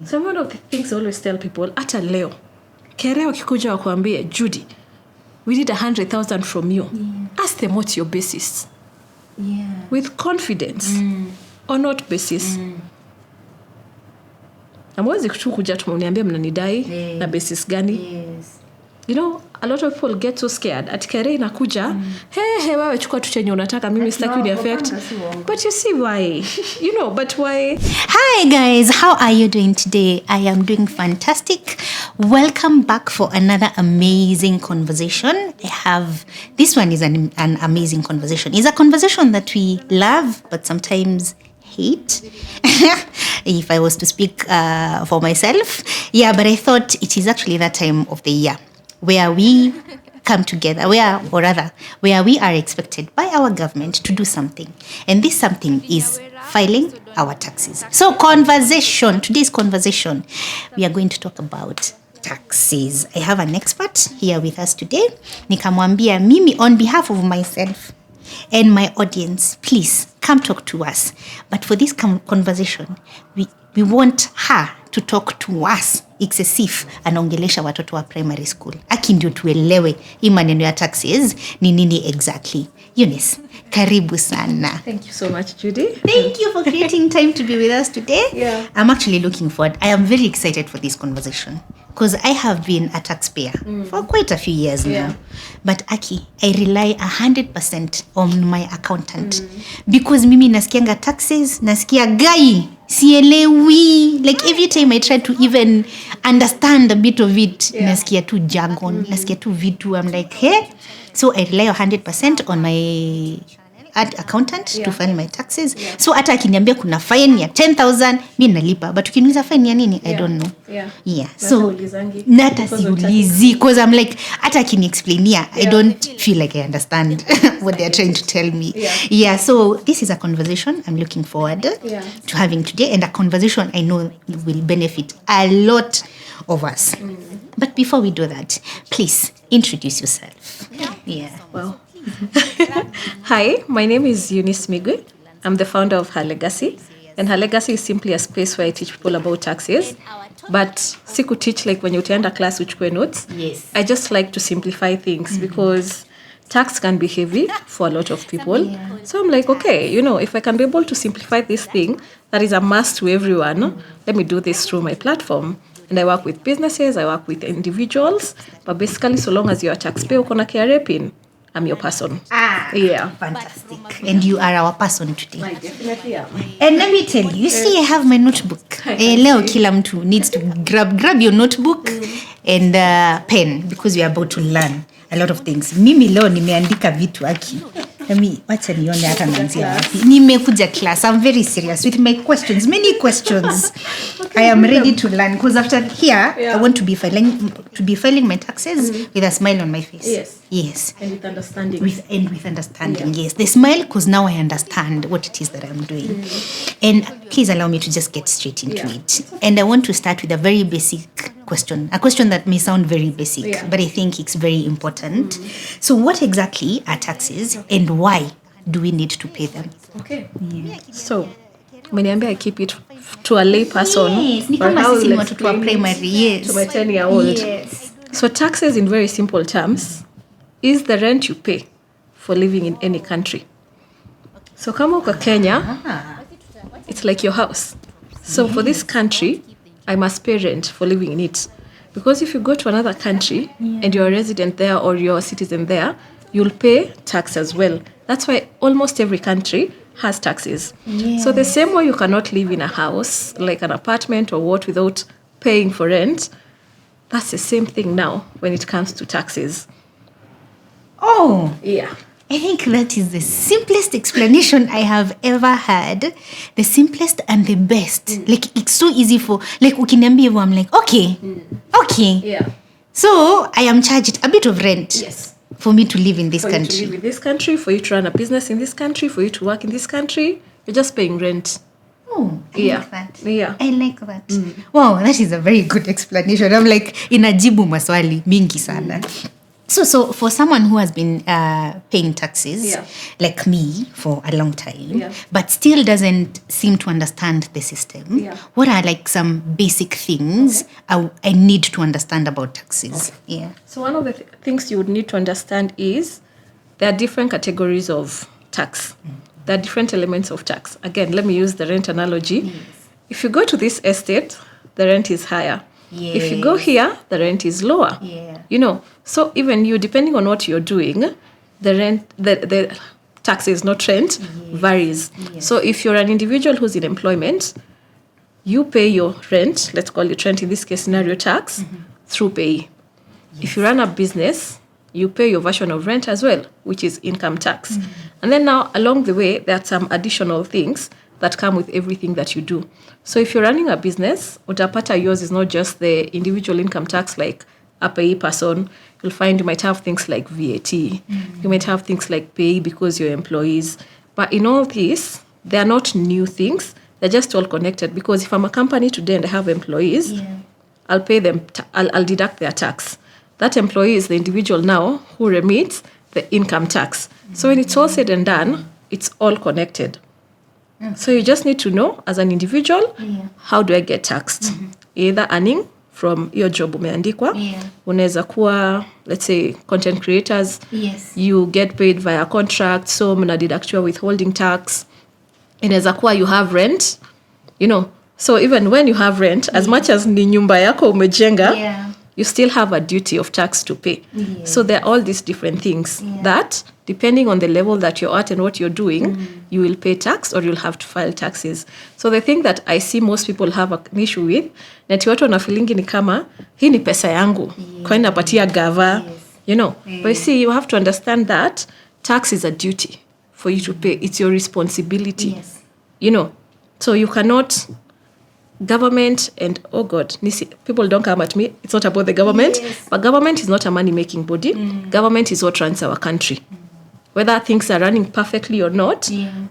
So one of the things I always tell people, ata leo, kere wakikuja wakuambie, Judy, we need 100,000 from you. Yeah. Ask them what's your basis. Yeah. With confidence or not basis. Amwezi kuja tumoniambia mnanidai na basis gani. Yes. You know, a lot of people get so scared. At kere inakuja, hey, wewe chukua tu chenye unataka, mimi sitaki ni affect. But you see why? You know, but why? Hi guys, how are you doing today? I am doing fantastic. Welcome back for another amazing conversation. This one is an amazing conversation. It's a conversation that we love, but sometimes hate. If I was to speak for myself. Yeah, but I thought it is actually that time of the year where we come together, where we are expected by our government to do something. And this something is filing our taxes. So today's conversation, we are going to talk about taxes. I have an expert here with us today. Nikamwambia mimi, on behalf of myself and my audience, please come talk to us. But for this conversation, we want her to talk to us. It's as if anaongelesha watoto wa primary school. Aki ndio tuelewe hii maneno ya taxes ni nini exactly. Eunice, karibu sana. Thank you so much, Judy. Thank you for creating time to be with us today. Yeah. I'm actually looking forward. I am very excited for this conversation because I have been a taxpayer for quite a few years now. But Aki, I rely 100% on my accountant because mimi nasikianga taxes, nasikia gai, sielewi. Like every time I try to even understand a bit of it, nasikia tu jargon, nasikia tu vitu. I'm like, hey. So I rely 100% on my accountant to file my taxes. So hata akiniambia kuna fine ya 10,000, mimi nalipa. But ukiniuliza fine ya nini, I don't know. Yeah. So nata siulizi because I'm like hata akiniexplainia, I don't feel like I understand what they're trying to tell me. Yeah, so this is a conversation I'm looking forward to having today, and a conversation I know will benefit a lot of us. But before we do that, please introduce yourself. Yeah. Well, hi, my name is Eunice Migwi. I'm the founder of Her Legacy. And Her Legacy is simply a space where I teach people about taxes. But siku teach like when you attend a class which notes. Yes. I just like to simplify things because tax can be heavy for a lot of people. So I'm like, okay, you know, if I can be able to simplify this thing that is a must to everyone, let me do this through my platform. And I work with businesses, I work with individuals, but basically so long as you're a taxpayer, uko na KRA pin, I'm your person. Yeah. Fantastic. And you are our person today. I definitely am. And let me tell you, see, I have my notebook. Leo kila mtu needs to grab your notebook and pen because we are about to learn a lot of things. Mimi leo nimeandika vitu Aki. Wacha nione hata naanzia wapi. Nimekuja class. I'm very serious with my questions. Many questions. Okay, I am ready to learn because after here, I want to be filing my taxes with a smile on my face. Yes. And with understanding. With understanding, yes. The smile because now I understand what it is that I'm doing. And please allow me to just get straight into it. And I want to start with a very basic question. A question that may sound very basic, but I think it's very important. So what exactly are taxes and why do we need to pay them? Okay. So, I keep it to a lay person. Yes. To my 10-year-old. Yes. So taxes in very simple terms is the rent you pay for living in any country. So kama uko Kenya, it's like your house. So for this country, I must pay rent for living in it. Because if you go to another country and you're a resident there or you're a citizen there, you'll pay tax as well. That's why almost every country has taxes. Yes. So the same way you cannot live in a house, like an apartment or what, without paying for rent, that's the same thing now when it comes to taxes. Oh. Yeah. I think that is the simplest explanation I have ever heard. The simplest and the best. Like, it's so easy for, like, ukiniambia hivyo, I'm like, okay. Yeah. So, I am charged a bit of rent. Yes. For me to live in this country. For you to live in this country, for you to run a business in this country, for you to work in this country, you're just paying rent. Oh, I like that. Yeah. I like that. Wow, that is a very good explanation. I'm like, inajibu maswali mingi sana. So for someone who has been paying taxes, Yeah. like me, for a long time, Yeah. but still doesn't seem to understand the system, Yeah. what are like some basic things I need to understand about taxes? Yeah. So one of the things you would need to understand is there are different categories of tax. There are different elements of tax. Again, let me use the rent analogy. Yes. If you go to this estate, the rent is higher. If you go Yes. here, the rent is lower. Yeah. You know, so even you, depending on what you're doing, the tax is not rent, varies. Yes. So if you're an individual who's in employment, you pay your rent, let's call it rent in this case scenario tax, through pay. If you run a business, you pay your version of rent as well, which is income tax. And then now along the way, there are some additional things that come with everything that you do. So if you're running a business, utapata yours is not just the individual income tax like a pay person. You'll find you might have things like VAT. You might have things like pay because you're employees. But in all this, they are not new things. They're just all connected, because if I'm a company today and I have employees, I'll pay them, I'll deduct their tax. That employee is the individual now who remits the income tax. So when it's all said and done, it's all connected. So you just need to know as an individual, how do I get taxed? Either earning from your job umeandikwa. Unaweza kuwa, let's say, content creators. Yes. You get paid via contract, so mnadidactiwa withholding tax. Inaweza kuwa you have rent, you know. So even when you have rent, as much as ni nyumba yako umejenga, you still have a duty of tax to pay. So there are all these different things that, depending on the level that you're at and what you're doing, you will pay tax or you'll have to file taxes. So the thing that I see most people have an issue with, nati watu wanafilingi ni kama, hii ni pesa yangu, kwa napatia gava, you know. But you see, you have to understand that tax is a duty for you to pay. It's your responsibility, you know. So you cannot... Government and, oh God, people don't come at me. It's not about the government, but government is not a money-making body. Government is what runs our country. Whether things are running perfectly or not,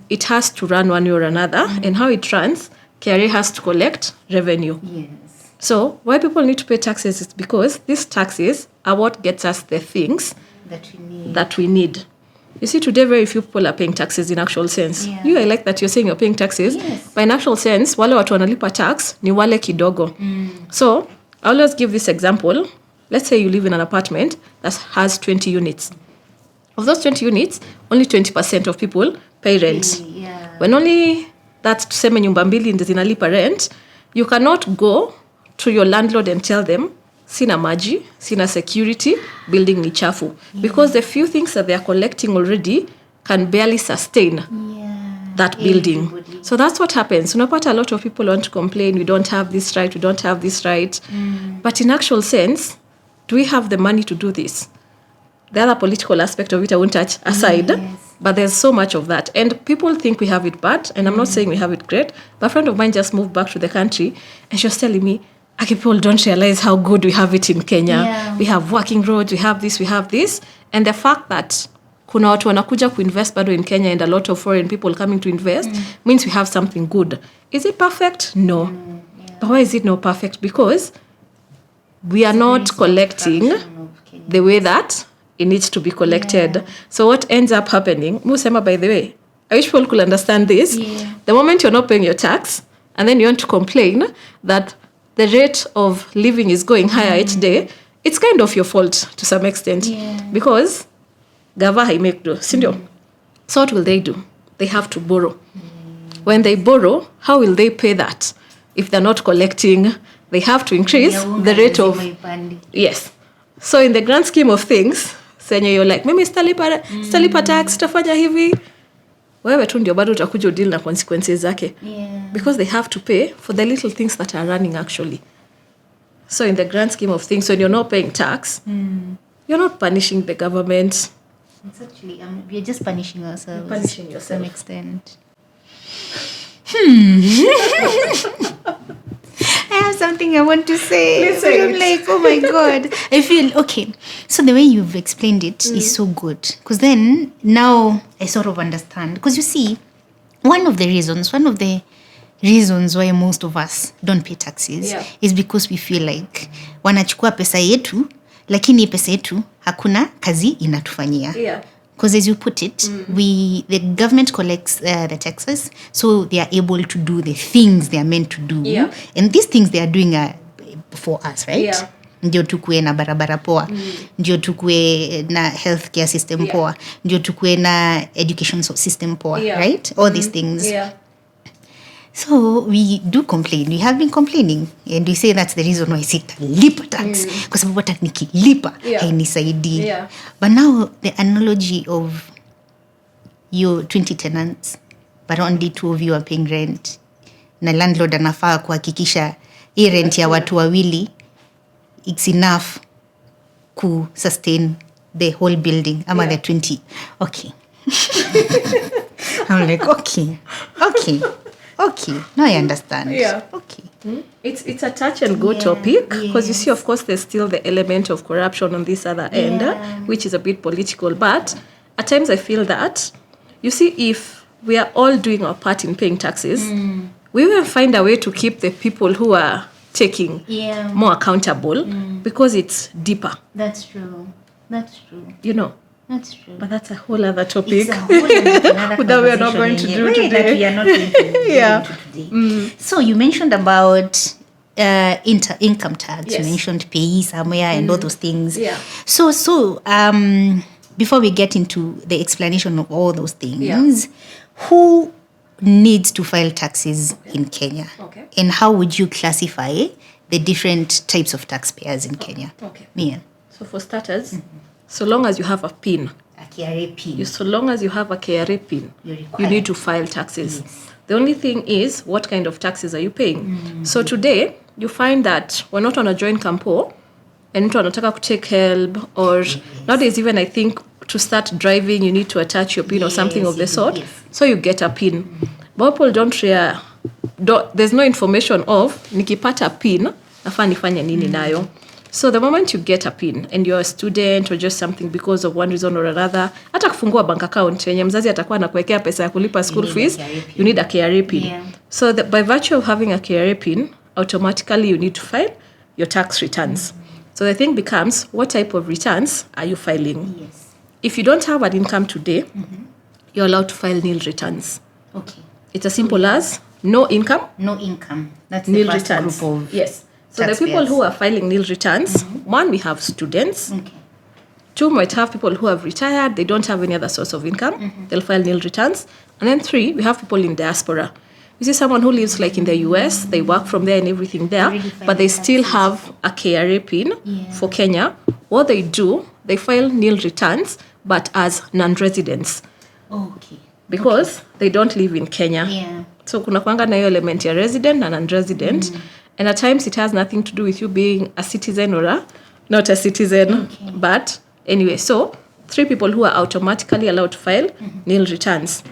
it has to run one way or another. And how it runs, KRA has to collect revenue. So why people need to pay taxes is because these taxes are what gets us the things that we need. You see, today very few people are paying taxes in actual sense. I like that you're saying you're paying taxes. But in actual sense, wale watu wanalipa tax ni wale kidogo. So I always give this example. Let's say you live in an apartment that has 20 units. Of those 20 units, only 20% of people pay rent. When only that tuseme nyumba mbili ndio zinalipa rent, you cannot go to your landlord and tell them, sina maji, sina security, building ni chafu. Because the few things that they are collecting already can barely sustain that building. So that's what happens. Unapata a lot of people want to complain, we don't have this right, we don't have this right. But in actual sense, do we have the money to do this? The other political aspect of it I won't touch aside, but there's so much of that. And people think we have it bad, and I'm not saying we have it great, but a friend of mine just moved back to the country, and she was telling me, people don't realize how good we have it in Kenya. We have working roads, we have this. And the fact that kuna watu wanakuja kuinvest bado in Kenya and a lot of foreign people coming to invest means we have something good. Is it perfect? No. But why is it not perfect? Because we are not collecting the way that it needs to be collected. So what ends up happening, Musema, by the way, I wish people could understand this. The moment you're not paying your tax and then you want to complain that the rate of living is going higher each day, it's kind of your fault to some extent. Because gava haimake do, sindio? So what will they do? They have to borrow. When they borrow, how will they pay that? If they're not collecting, they have to increase the rate of... Yes. So in the grand scheme of things, senye you're like, mimi sitalipa tax, tafanya hivi. Wewe tu ndio bado utakuja deal na consequences zake. Because they have to pay for the little things that are running actually. So in the grand scheme of things, when you're not paying tax, you're not punishing the government. It's actually, we're just punishing ourselves. You're punishing yourself. To some extent. I have something I want to say. Please say I'm it. like, oh my God. I feel, okay. So the way you've explained it is so good. Because then, now I sort of understand. Because you see, one of the reasons why most of us don't pay taxes is because we feel like wanachukua pesa yetu lakini pesa yetu hakuna kazi inatufanyia. Yeah. Because as you put it, the government collects the taxes, so they are able to do the things they are meant to do. Yeah. And these things they are doing for us, right? Yeah. Ndio tukue na barabara poa, ndio tukue na healthcare system poa, ndio tukue na education system poa, right? All these things. Yeah. So we do complain. We have been complaining, and we say that's the reason why sitalipa tax, kwa sababu hata nikilipa hainisaidii. Yeah. But now the analogy of your 20 tenants, but only 2 of you are paying rent, na landlord anafaa kuhakikisha hii rent ya watu wawili it's enough to sustain the whole building ama the 20. Okay. I'm like, okay. Now I understand. Yeah. Okay. It's a touch and go topic, because you see, of course, there's still the element of corruption on this other end, which is a bit political. But at times I feel that, you see, if we are all doing our part in paying taxes, we will find a way to keep the people who are taking more accountable, because it's deeper. That's true. You know. That's true. But that's a whole other topic. It's a whole other that we are not going to do today. That we are not going to do today. So you mentioned about income tax. Yes. You mentioned pay somewhere and all those things. Yeah. So before we get into the explanation of all those things, who needs to file taxes in Kenya? Okay. And how would you classify the different types of taxpayers in Kenya? Okay. Yeah. So for starters, so long as you have a PIN, A KRA PIN. so long as you have a KRA PIN, You're you required. need to file taxes. Yes. The only thing is, what kind of taxes are you paying? So today, you find that we're not on a joint campo, and mtu anataka to take help, or nowadays even I think to start driving, you need to attach your PIN or something of the sort. Yes. So you get a PIN. But people there's no information of, nikipata PIN, nafaa nifanye nini nayo. So the moment you get a PIN and you're a student or just something because of one reason or another, hata kufungua bank account yenye mzazi atakuwa anakuwekea pesa ya kulipa school fees, you need a KRA PIN. Yeah. So by virtue of having a KRA PIN, automatically you need to file your tax returns. So the thing becomes, what type of returns are you filing? Yes. If you don't have an income today, you're allowed to file nil returns. Okay. It's as simple as no income, No income. That's nil the first returns. group of Yes. So the taxpayers. people who are filing nil returns, one, we have students. Okay. Two, might have people who have retired. They don't have any other source of income. They'll file nil returns. And then three, we have people in diaspora. You see someone who lives like in the US, they work from there and everything there, Already but they filed still taxes. have a KRA PIN Yeah. for Kenya. What they do, they file nil returns, but as non-residents, Okay. because they don't live in Kenya. Yeah. So kuna kuanga na hiyo element ya resident and non-resident. And at times it has nothing to do with you being a citizen or not a citizen. Okay. But anyway, so 3 people who are automatically allowed to file nil returns.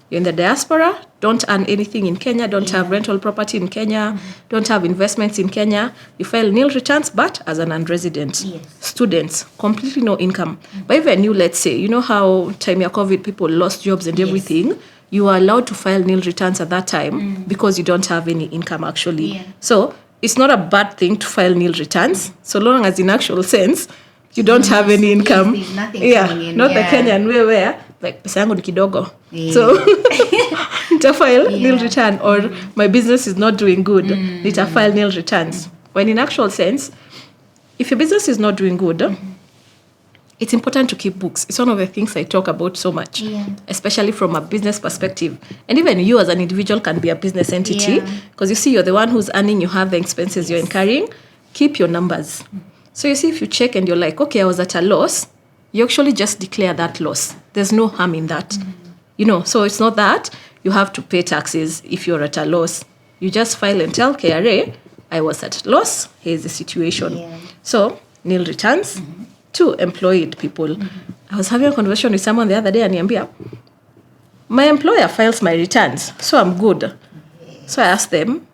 You're in the diaspora, don't earn anything in Kenya, don't have rental property in Kenya, don't have investments in Kenya. You file nil returns, but as a non-resident. Yes. Students, completely no income. But even you, let's say, you know how time of COVID, people lost jobs and everything. You are allowed to file nil returns at that time because you don't have any income actually. Yeah. So it's not a bad thing to file nil returns, so long as in actual sense, you don't have any income. there's nothing coming in, not the yeah. Kenyan way where like pesa yangu ni kidogo. Yeah. So nita file nil return, or my business is not doing good. Nita file nil returns. When in actual sense, if your business is not doing good, it's important to keep books. It's one of the things I talk about so much, especially from a business perspective. And even you as an individual can be a business entity, because you see you're the one who's earning, you have the expenses you're incurring. Keep your numbers. So you see, if you check and you're like, okay, I was at a loss, you actually just declare that loss. There's no harm in that. You know, so it's not that you have to pay taxes if you're at a loss. You just file and tell KRA, I was at loss, here's the situation. Yeah. So, nil returns. 2, employed people. I was having a conversation with someone the other day, and aniambia, my employer files my returns, so I'm good. So I asked them,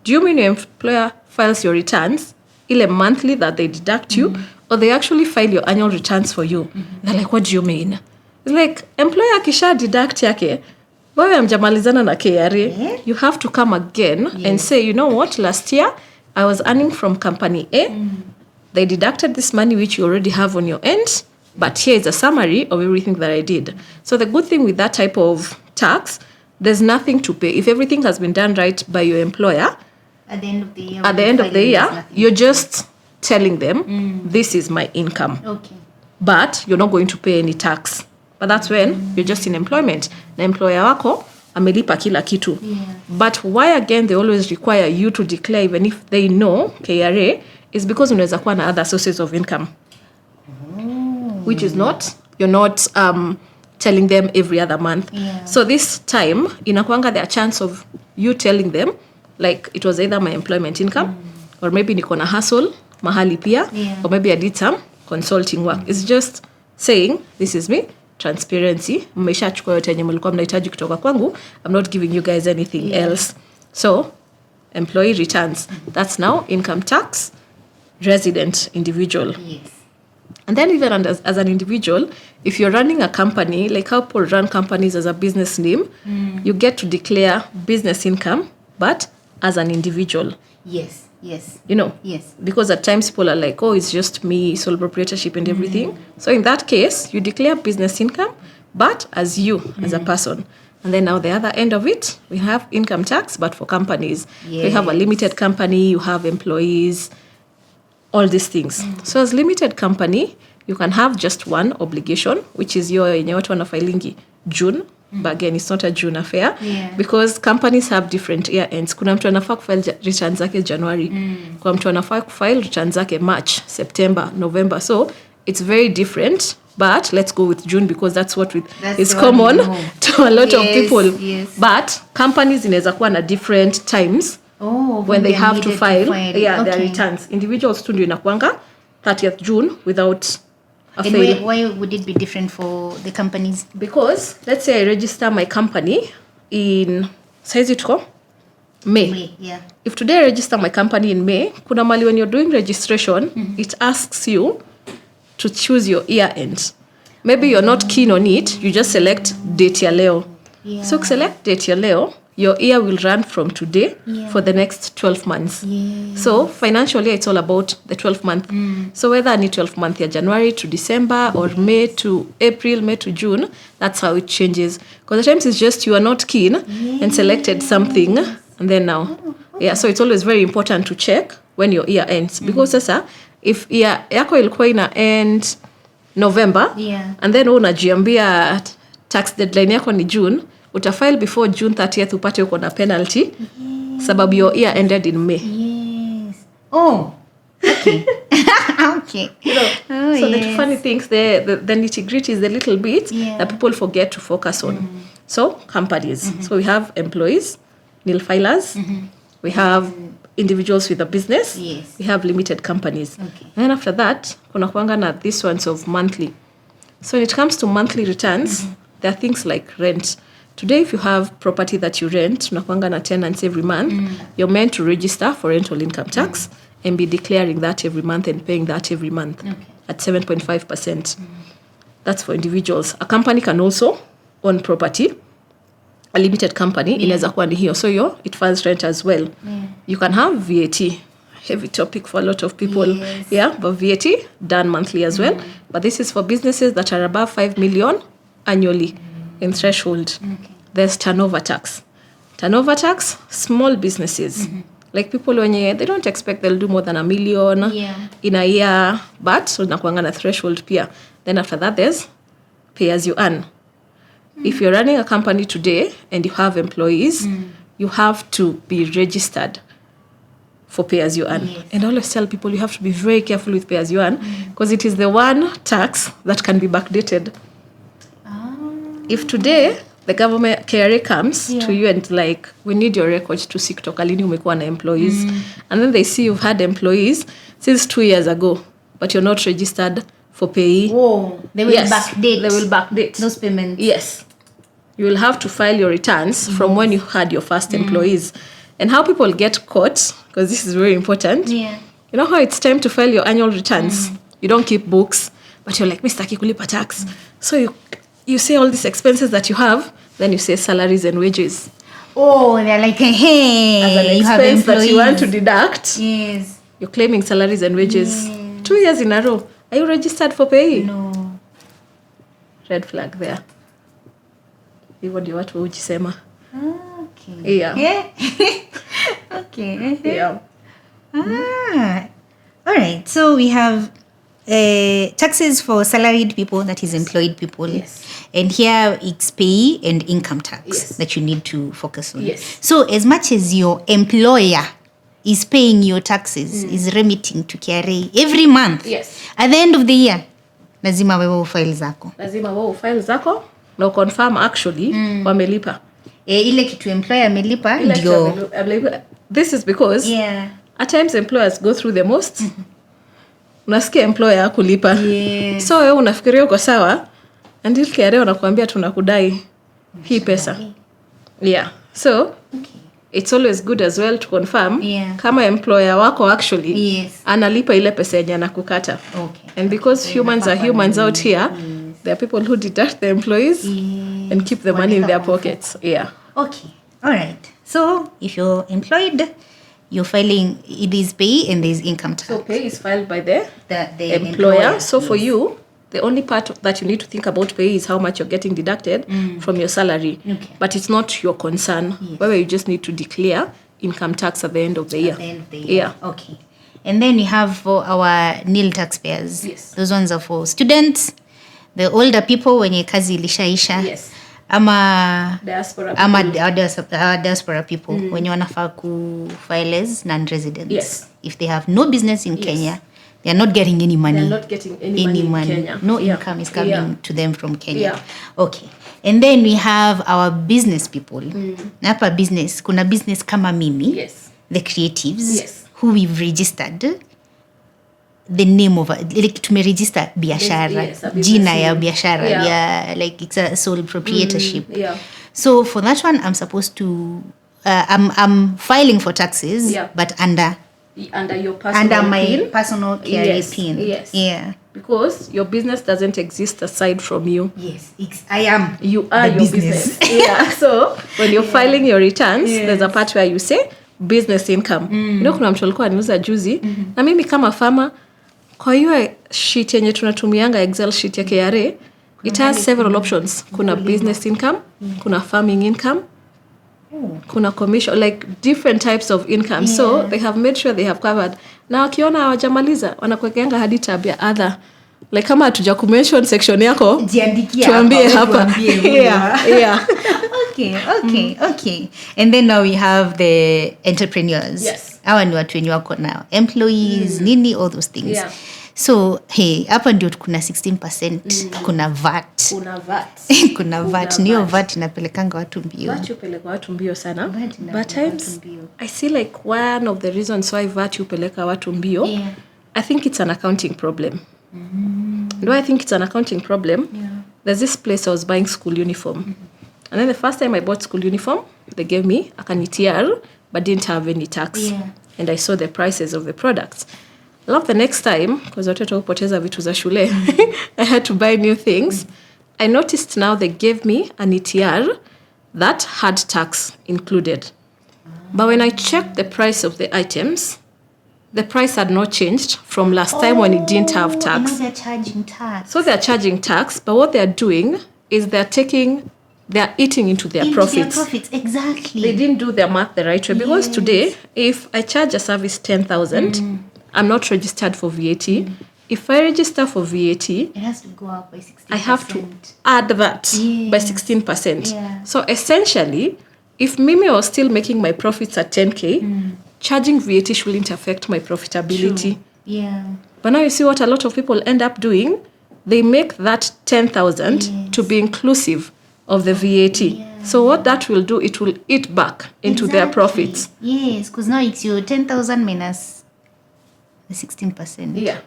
do you mean your employer files your returns, ile monthly that they deduct you, or they actually file your annual returns for you? They're like, what do you mean? It's like, employer kisha deduct yake, wewe amjamalizana na KRA, you have to come again and say, you know what, last year I was earning from company A, they deducted this money which you already have on your end, but here is a summary of everything that I did. So the good thing with that type of tax, there's nothing to pay. If everything has been done right by your employer, at the end of the year, you're just telling them, this is my income. Okay. But you're not going to pay any tax. But that's when you're just in employment. The employer wako amelipa kila kitu. Yeah. But why again they always require you to declare even if they know KRA is because unaweza kuwa na other sources of income. Which is not, you're not telling them every other month. Yeah. So this time, inakuanga there a chance of you telling them, like it was either my employment income, or maybe niko na hustle, mahali pia, or maybe I did some consulting work. It's just saying, this is me, transparency. Mmeshachukua yote yenye mlikuwa mnahitaji kutoka kwangu. I'm not giving you guys anything else. So, employee returns. That's now income tax, resident, individual. Yes. And then even as an individual, if you're running a company, like how people run companies as a business name, you get to declare business income, but as an individual. Yes. You know? Yes. Because at times people are like, oh, it's just me, sole proprietorship and everything. So in that case, you declare business income, but as you, as a person. And then now the other end of it, we have income tax, but for companies. Yes. You have a limited company, you have employees, all these things. So as limited company, you can have just one obligation, which is your yenye watu wanafailingi June. But again, it's not a June affair because companies have different year ends. Kuna mtu anafaa kufile returns zake January. Kuna mtu anafaa kufile returns zake March, September, November. So it's very different. But let's go with June because that's what is common to a lot of people. Yes. But companies inaweza kuwa na different times when they have to file their returns. Individuals tu ndio inakuanga 30th June without a fail. Why would it be different for the companies? Because let's say I register my company in size tuko May. Yeah. If today I register my company in May, kuna mali when you're doing registration, it asks you to choose your year end. Maybe you're not keen on it, you just select date ya leo. Yeah. So select date ya leo, your year will run from today for the next 12 months. Yeah. So financially, it's all about the 12 month. So whether I need 12 month year, January to December or May to April, May to June, that's how it changes. Because the times it's just you are not keen and selected something and then now. So it's always very important to check when your year ends. Because sasa, if year yako ilikuwa ina end November and then unajiambia tax deadline yako ni June, utafile before June 30th upate uko na penalty sababu your year ended in May. Yes. Oh, okay. Okay. You know, so the funny things, the nitty-gritty is the little bit that people forget to focus on. So companies. So we have employees, nil filers. We have individuals with a business. Yes. We have limited companies. Okay. And then after that, kuna kuanga na these ones of monthly. So when it comes to monthly returns, there are things like rent. Today, if you have property that you rent, unakuanga na tenants every month, you're meant to register for rental income tax and be declaring that every month and paying that every month at 7.5%. That's for individuals. A company can also own property. A limited company inaweza kuwa ni hiyo. So it funds rent as well. You can have VAT. Heavy topic for a lot of people. Yes. But VAT done monthly as well. But this is for businesses that are above 5 million annually in threshold. There's turnover tax. Turnover tax, small businesses. Like people when they don't expect they'll do more than $1 million in a year, but unakuanga na threshold pia. Then after that there's pay as you earn. If you're running a company today and you have employees, you have to be registered for pay as you earn. And I always tell people you have to be very careful with pay as you earn because it is the one tax that can be backdated. If today the government KRA comes to you and like, we need your records to see kutoka lini umekuwa na employees, and then they see you've had employees since 2 years ago, but you're not registered for pay. They will backdate. They will backdate those payments. Yes, you will have to file your returns from when you had your first employees. And how people get caught, because this is very important. You know how it's time to file your annual returns. You don't keep books, but you're like, Mr. Kikulipa tax. So you say all these expenses that you have, then you say salaries and wages. They're like, hey, as an expense that you want to deduct. Yes. You're claiming salaries and wages 2 years in a row. Are you registered for pay? No. Red flag there. Hivyo ndio watu hujisema. Okay. Yeah. Okay. Yeah. All right. So we have taxes for salaried people, that is employed people. Yes. And here it's pay and income tax Yes. that you need to focus on. Yes. So as much as your employer is paying your taxes, is remitting to KRA every month. Yes. At the end of the year, lazima wewe ufile zako. Lazima wewe ufile zako na confirm actually wamelipa. Ile kitu employer amelipa ndio. This is because at times employers go through the most. Unasikia employer kulipa. Yes. So wewe unafikiria uko sawa until KRA wanakuambia tunakudai hii pesa. Yeah. So it's always good as well to confirm kama employer wako actually analipa ile pesa yenye anakukata. And because humans are humans out here, there are people who deduct the employees and keep the money in their pockets. Yeah. Okay. All right. So if you're employed, you're filing, it is pay and there's income tax. So pay is filed by the employer. So for you, the only part that you need to think about pay is how much you're getting deducted from your salary. Okay. But it's not your concern. Whether you just need to declare income tax at the end of the year. At the end of the year. Yeah. Okay. And then we have for our nil taxpayers. Yes. Those ones are for students, the older people wenye kazi ilishaisha. Yes. Ama diaspora people. Diaspora people wenye wanafaa kufile as non-residents. Yes. If they have no business in Kenya, they are not getting any money. They're not getting any money in Kenya. No income is coming to them from Kenya. Yeah. Okay. And then we have our business people. Na hapa business, kuna business kama mimi, the creatives, who we've registered the name of like tumeregister biashara, jina ya biashara, like it's a sole proprietorship. So for that one, I'm supposed to I'm filing for taxes, but under your personal my personal KRA pin. Yes. Yeah. Because your business doesn't exist aside from you. Yes. I am. You are your business. Yeah. So when you're filing your returns, there's a part where you say business income. You know, kuna mtu alikuwa aniuza juzi na mimi kama farmer, kwa hiyo sheet yenye tunatumianga Excel sheet ya KRA, it has several options. Kuna business income, kuna farming income, kuna commission, like different types of income. So they have made sure they have covered. Na wakiona hawajamaliza wanakuwekeanga hadi tab ya other. Like kama hatuja kumention section yako, tuambie hapa. Yeah. Okay. And then now we have the entrepreneurs. Yes. Hawa ni watu wenye wako na employees, nini, all those things. Yeah. So, hapa ndio kuna 16%, kuna VAT. Kuna VAT. Niyo VAT inapelekanga watu mbio. VAT upeleka watu mbio sana. But times, I see like one of the reasons why VAT upeleka watu mbio, I think it's an accounting problem. Do I think it's an accounting problem? There's this place I was buying school uniform. And then the first time I bought school uniform, they gave me a ETR, but didn't have any tax. And I saw the prices of the products. I love the next time, because watoto hupoteza vitu za shule, I had to buy new things. I noticed now they gave me an ETR that had tax included. But when I checked the price of the items, the price had not changed from last time when it didn't have tax. Now they're charging tax. So they're charging tax, but what they're doing is they're eating into their profits. Their profits, exactly. They didn't do their math the right way. Because today, if I charge a service 10,000, I'm not registered for VAT. If I register for VAT, it has to go up by 16%. I have to add that by 16%. So essentially, if Mimi was still making my profits at 10K, charging VAT shouldn't affect my profitability. True. But now you see what a lot of people end up doing. They make that 10,000 to be inclusive of the VAT. So what that will do, it will eat back into their profits. Yes, because now it's your 10,000 minus the 16%. Yeah.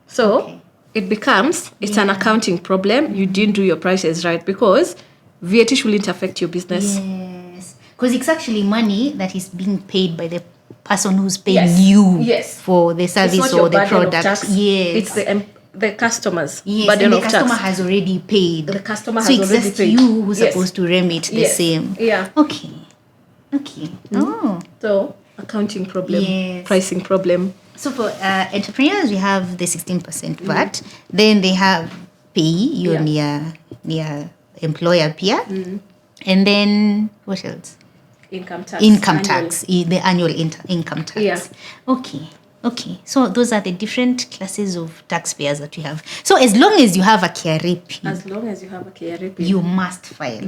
So it becomes, it's an accounting problem. You didn't do your prices right because VAT shouldn't affect your business. Yes. Because it's actually money that is being paid by the person who's paying you for the service or the product. It's the customers. Yes, and the customer has already paid. The customer has already paid. So it's just you who's supposed to remit the same. Yeah. Okay. Oh. So accounting problem, pricing problem. So for entrepreneurs, we have the 16% VAT. Then they have payee, you're near employer peer. And then what else? Income tax. The annual income tax. Yeah. Okay. So those are the different classes of taxpayers that we have. So as long as you have a KRA pin, you must file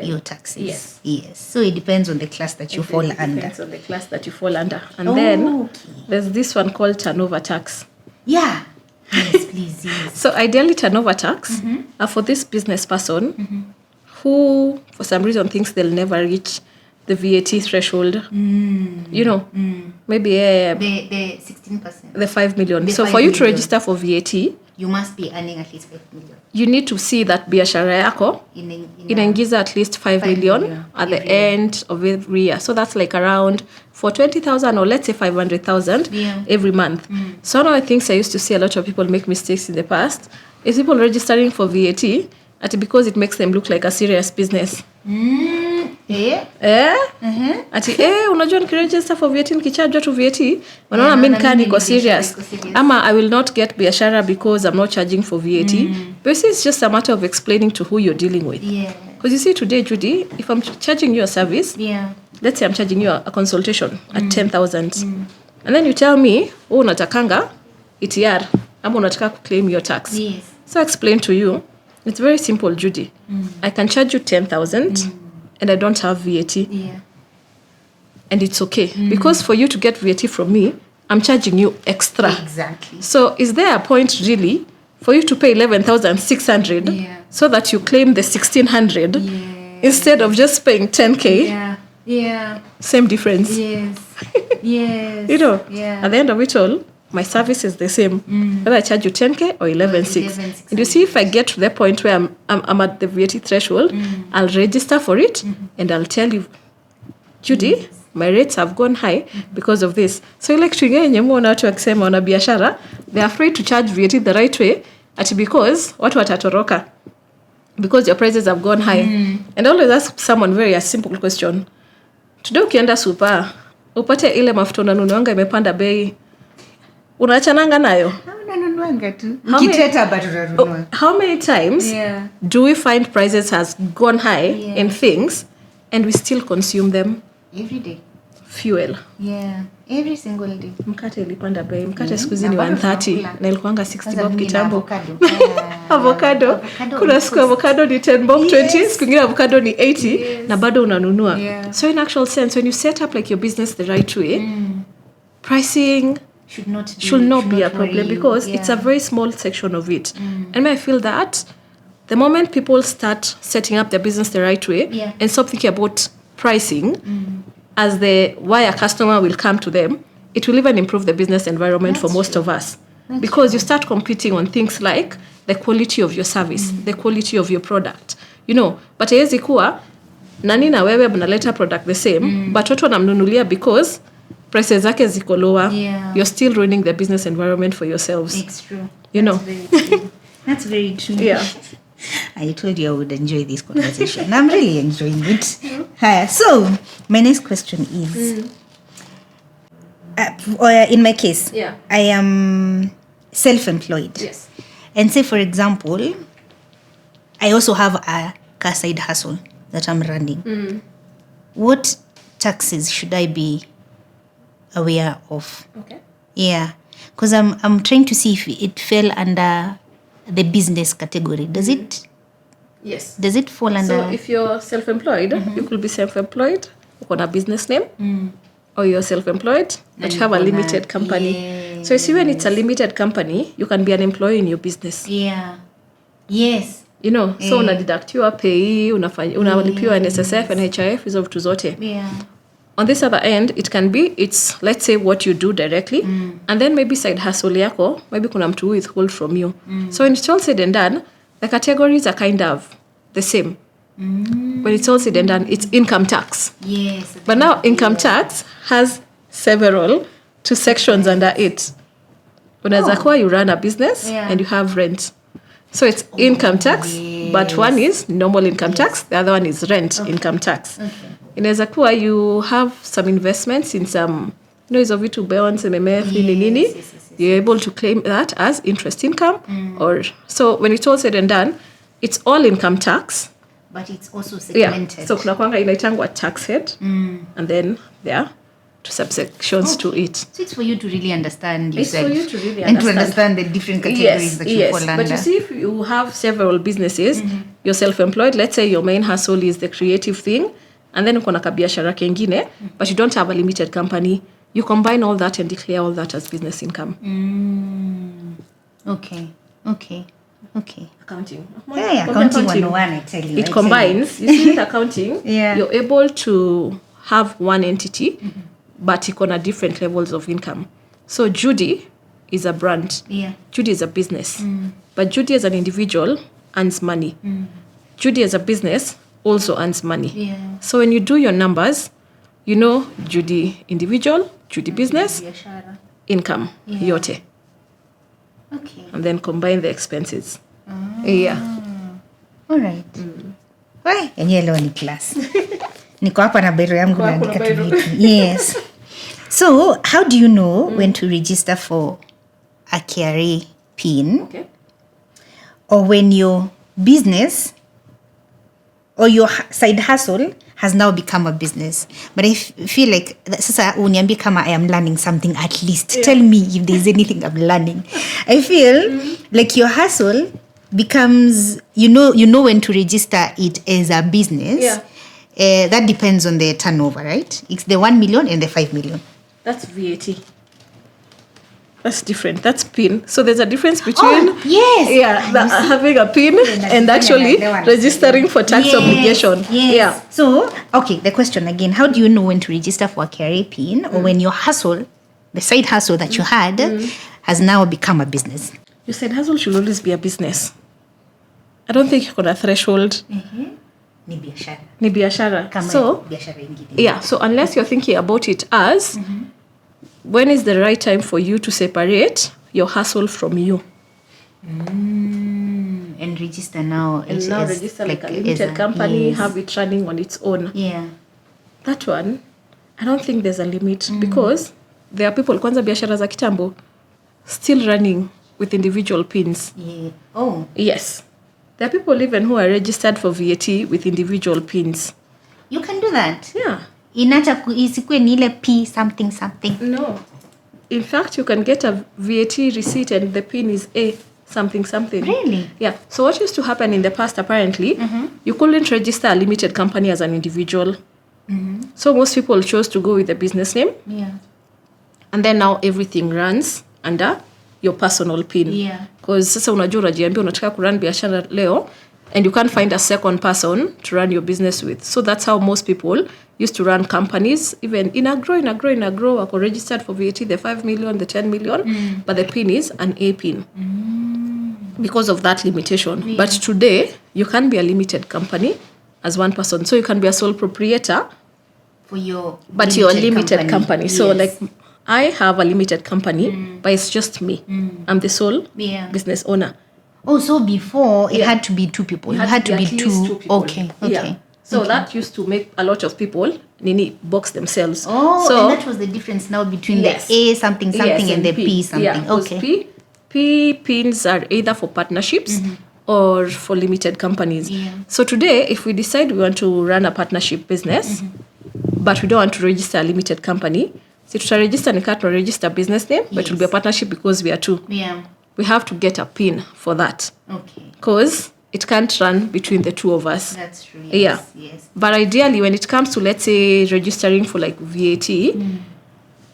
your taxes. Yes. So it depends on the class that you fall under. And then there's this one called turnover tax. Yeah. Yes, please. Yes. So ideally, turnover tax are for this business person who, for some reason, thinks they'll never reach the VAT threshold. Maybe the 16%. The 5 million. So for you to register for VAT, you must be earning at least 5 million. You need to see that biashara yako inaingiza at least 5 million at the end of every year. So that's like around for 20,000 or let's say 500,000 every month. So one of the things I used to see a lot of people make mistakes in the past is people registering for VAT because it makes them look like a serious business. Unajua nikiregister for VAT nikichajwa to VAT wanaona mimi niko serious. Ama I will not get biashara because I'm not charging for VAT. But see, it's just a matter of explaining to who you're dealing with. Because you see today, Judy, if I'm charging you a service, let's say I'm charging you a consultation at 10,000. And then you tell me, unatakanga ETR ama unataka claim your tax. So I explain to you, it's very simple, Judy. I can charge you 10,000 and I don't have VAT. And it's okay. Because for you to get VAT from me, I'm charging you extra. Exactly. So is there a point really for you to pay 11,600 so that you claim the 1,600 instead of just paying 10K? Same difference. Yes. At the end of it all, my service is the same, whether I charge you 10K or 11,600. And you see, if I get to the point where I'm at the VAT threshold, I'll register for it and I'll tell you, Judy, my rates have gone high because of this. So like to akisema wana biashara, they're afraid to charge VAT the right way, because watu watatoroka because your prices have gone high. And I always ask someone a simple question. Today ukienda super, upate ile mafuta unanunuanga imepanda bei, unaachananga nayo? How many times do we find prices has gone high in things and we still consume them? Every day. Fuel. Every single day. Mkate ilipanda bei. Mkate siku hizi ni 130 na ilikuanga 60 bob kitambo. Avocado. Kuna siku avocado ni 10 bob 20, siku nyingine avocado ni 80 na bado unanunua. So in actual sense, when you set up like your business the right way, pricing should not be a problem because it's a very small section of it. And I feel that the moment people start setting up their business the right way and stop thinking about pricing as why a customer will come to them, it will even improve the business environment for most of us. Because you start competing on things like the quality of your service, the quality of your product. But haiwezi kuwa nani na wewe mnaleta product the same, but watu wanamnunulia because prices zake ziko lower. You're still ruining the business environment for yourselves. It's true. That's very true. I told you I would enjoy this conversation. I'm really enjoying it. So, my next question is, in my case, I am self-employed. Yes. And say, for example, I also have a car side hustle that I'm running. What taxes should I be aware of? Okay. Because I'm trying to see if it fell under the business category. Does it? Yes. Does it fall under? So if you're self-employed, you could be self-employed, you could have a business name, or you're self-emploed, but you have a limited company. So you see, when it's a limited company, you can be an employee in your business. Yes. So unadidactiwa pay, unalipiwa NSSF and HIF, hizo vitu zote. On this other end, it can be, let's say what you do directly, and then maybe side hustle yako, maybe kuna mtu withhold from you. So when it's all said and done, the categories are kind of the same. When it's all said and done, it's income tax. Yes. But now income tax has several two sections under it. Unaweza kuwa you run a business and you have rent. So it's income tax, but one is normal income tax, the other one is rent income tax. Inaweza kuwa you have some investments in some hizo vitu bonds, MMF, nini. Yes. You're able to claim that as interest income. Or so when it's all said and done, it's all income tax. But it's also segmented. Yeah. So kuna kwanga inaitangwa tax head. And then there are two subsections to it. So it's for you to really understand It's yourself. for you to really and understand. to understand the different categories that you fall under. But you see, if you have several businesses, you're self-employed, let's say your main hustle is the creative thing, and then uko na kabiashara kengine, but you don't have a limited company, you combine all that and declare all that as business income. Okay. Accounting. Yeah, accounting 101, I tell you. It combines. You see, with accounting, Yeah. you're able to have one entity, but iko na different levels of income. So Judy is a brand. Yeah. Judy is a business. But Judy as an individual earns money. Judy as a business also earns money. Yeah. So when you do your numbers, you know Judy individual, Judy business, Biashara. income, yote. Okay. And then combine the expenses. Yeah. All right. Yenyewe leo ni class. Niko hapa na biro yangu naandika tu vitu. Yes. So, how do you know when to register for a KRA PIN? Okay. Or when your business or your side hustle has now become a business? But I feel like sasa uniambie kama I am learning something at least. Tell me if there's anything I'm learning. I feel like your hustle becomes, you know when to register it as a business. Yeah. That depends on the turnover, right? It's the 1 million and the 5 million. That's VAT. That's different. That's PIN. So there's a difference between having a PIN and actually registering for tax obligation. Yes. Yeah. So, okay, the question again, how do you know when to register for a KRA PIN or when your hustle, the side hustle that you had, has now become a business? Your side hustle should always be a business. I don't think you've got a threshold. Ni biashara. Ni biashara. Kama So, biashara ingine. yeah. So unless you're thinking about it as, when is the right time for you to separate your hustle from you? And register now. And now register like a limited company, yes. have it running on its own. Yeah. That one, I don't think there's a limit because there are people, kwanza biashara za kitambo, still running with individual pins. Yeah. Oh. Yes. There are people even who are registered for VAT with individual pins. You can do that. Yeah. Inacha isikue ni ile P something. No. In fact, you can get a VAT receipt and the pin is A something. Really? Yeah. So what used to happen in the past, apparently, you couldn't register a limited company as an individual. So most people chose to go with the business name. Yeah. And then now everything runs under your personal pin. Yeah. Because sasa unajua unajiambia unataka kurun biashara leo and you can't find a second person to run your business with. So that's how most people used to run companies. Even in a grow, wako registered for VAT, the 5 million, the 10 million, but the pin is an A pin. Because of that limitation. Yeah. But today, you can be a limited company as one person. So you can be a sole proprietor, For your but you're a limited company. So Yes. like I have a limited company, but it's just me. I'm the sole Yeah. business owner. Oh, so before it Yeah. had to be two people. You had to be at least two. people. Okay. Yeah. So that used to make a lot of people box themselves. Oh, so, and that was the difference now between Yes. the A something yes, and the P something. Yeah, 'cause Okay. P pins are either for partnerships or for limited companies. Yeah. So today, if we decide we want to run a partnership business, but we don't want to register a limited company, so to register register business name, but it will be a partnership because we are two. Yeah. We have to get a pin for that Okay. because it can't run between the two of us. That's true. Yeah. Yes. But ideally, when it comes to, let's say, registering for like VAT,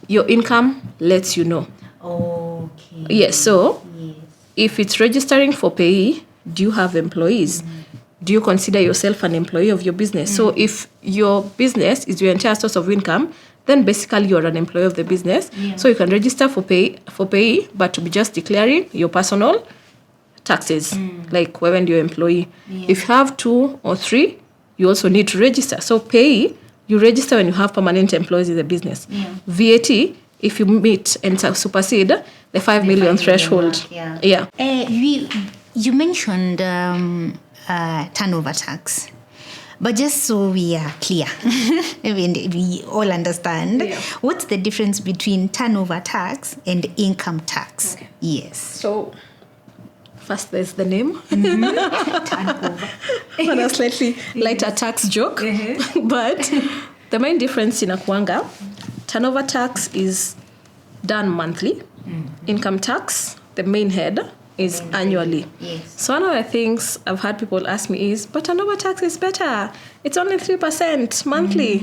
your income lets you know. Okay. Yes. So Yes. if it's registering for payee, do you have employees? Do you consider yourself an employee of your business? So if your business is your entire source of income, then basically you're an employee of the business. Yeah. So you can register for payee, but to be just declaring your personal taxes, like when you're employee. Yeah. If you have 2 or 3, you also need to register. So payee, you register when you have permanent employees in the business. Yeah. VAT, if you meet and supersede the 5 million 5 million threshold. mark, yeah. You mentioned turnover tax. But just so we are clear, I mean, we all understand, what's the difference between turnover tax and income tax? Okay. Yes. So, first there's the name. Turnover. On a slightly lighter tax joke. But the main difference in Akwanga, turnover tax is done monthly. Income tax, the main head, is annually. Yes. So one of the things I've had people ask me is, but turnover tax is better. It's only 3% monthly.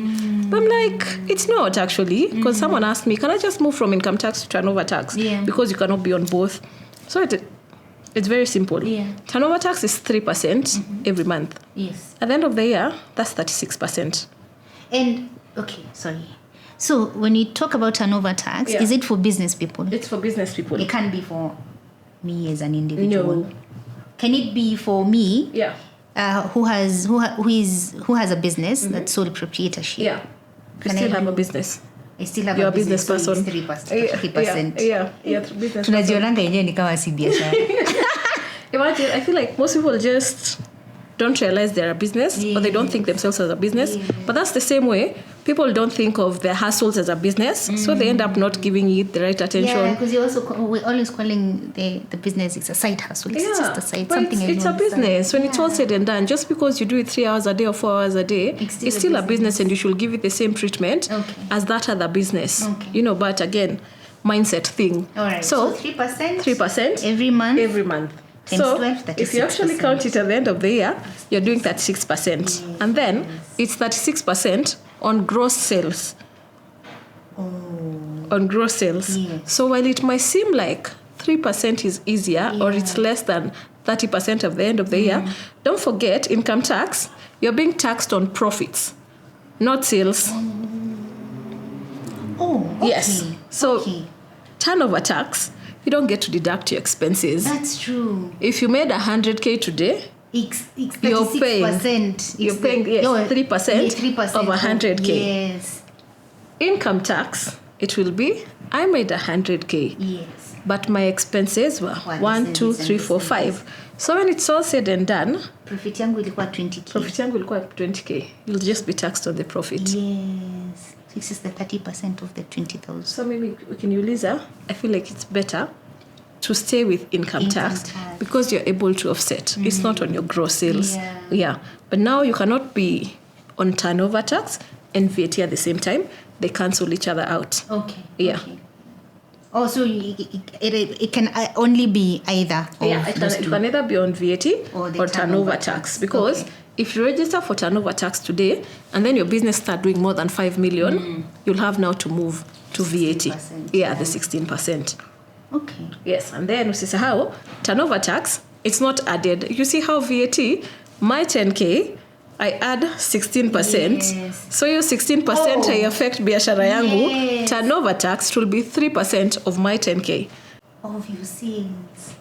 But I'm like, it's not actually. Because someone asked me, can I just move from income tax to turnover tax? Yeah. Because you cannot be on both. So it's very simple. Yeah. Turnover tax is 3% every month. Yes. At the end of the year, that's 36%. And, okay, sorry. So when you talk about turnover tax, is it for business people? It's for business people. It can't be for me as an individual. No. Can it be for me? Yeah. Who has a business that's sole proprietorship? Yeah. You still have a business. I still have You're a business person. So it's 3%. Yeah. Business. Tunajionanga yenyewe ni kama si biashara. Imagine, I feel like most people just don't realize they're a business or they don't think themselves as a business. But that's the same way people don't think of their hustles as a business, so they end up not giving it the right attention. Yeah, because we're always calling the business, it's a side hustle. It's just a side, but something it's a business. When it's all said and done, just because you do it 3 hours a day or 4 hours a day, it's still a business, and you should give it the same treatment as that other business. Okay. But again, mindset thing. All right. So 3%? 3% every month? Every month. Times So 12, if you actually count it at the end of the year, you're doing 36%. Yes. And then it's 36% on gross sales. On gross sales. Yes. So while it might seem like 3% is easier or it's less than 30% at the end of the year, don't forget income tax, you're being taxed on profits, not sales. Oh, okay. Yes. So turnover tax, you don't get to deduct your expenses. That's true. If you made 100K today, It's you're 36%. You're paying 3% of 100K. Yes. Income tax, it will be, I made 100K. Yes. But my expenses were 1, 2, 3, 4, 5. So when it's all said and done, Profit yangu ilikuwa 20K. profit yangu ilikuwa 20K. You'll just be taxed on the profit. Yes. This is the 30% of the 20,000. So maybe we can use I feel like it's better to stay with income tax because you're able to offset. It's not on your gross sales. Yeah. But now you cannot be on turnover tax and VAT at the same time. They cancel each other out. Okay. Yeah. Okay. Oh, so it can only be either. Yeah, it can either be on VAT or turnover tax. Because if you register for turnover tax today and then your business start doing more than 5 million, you'll have now to move to VAT. Yeah, the 16%. Okay. Yes, and then usisahau turnover tax, it's not added. You see how VAT, my 10K, I add 16%. Yes. So your 16% I affect biashara yangu. Yes. Turnover tax will be 3% of my 10K. Of your sales.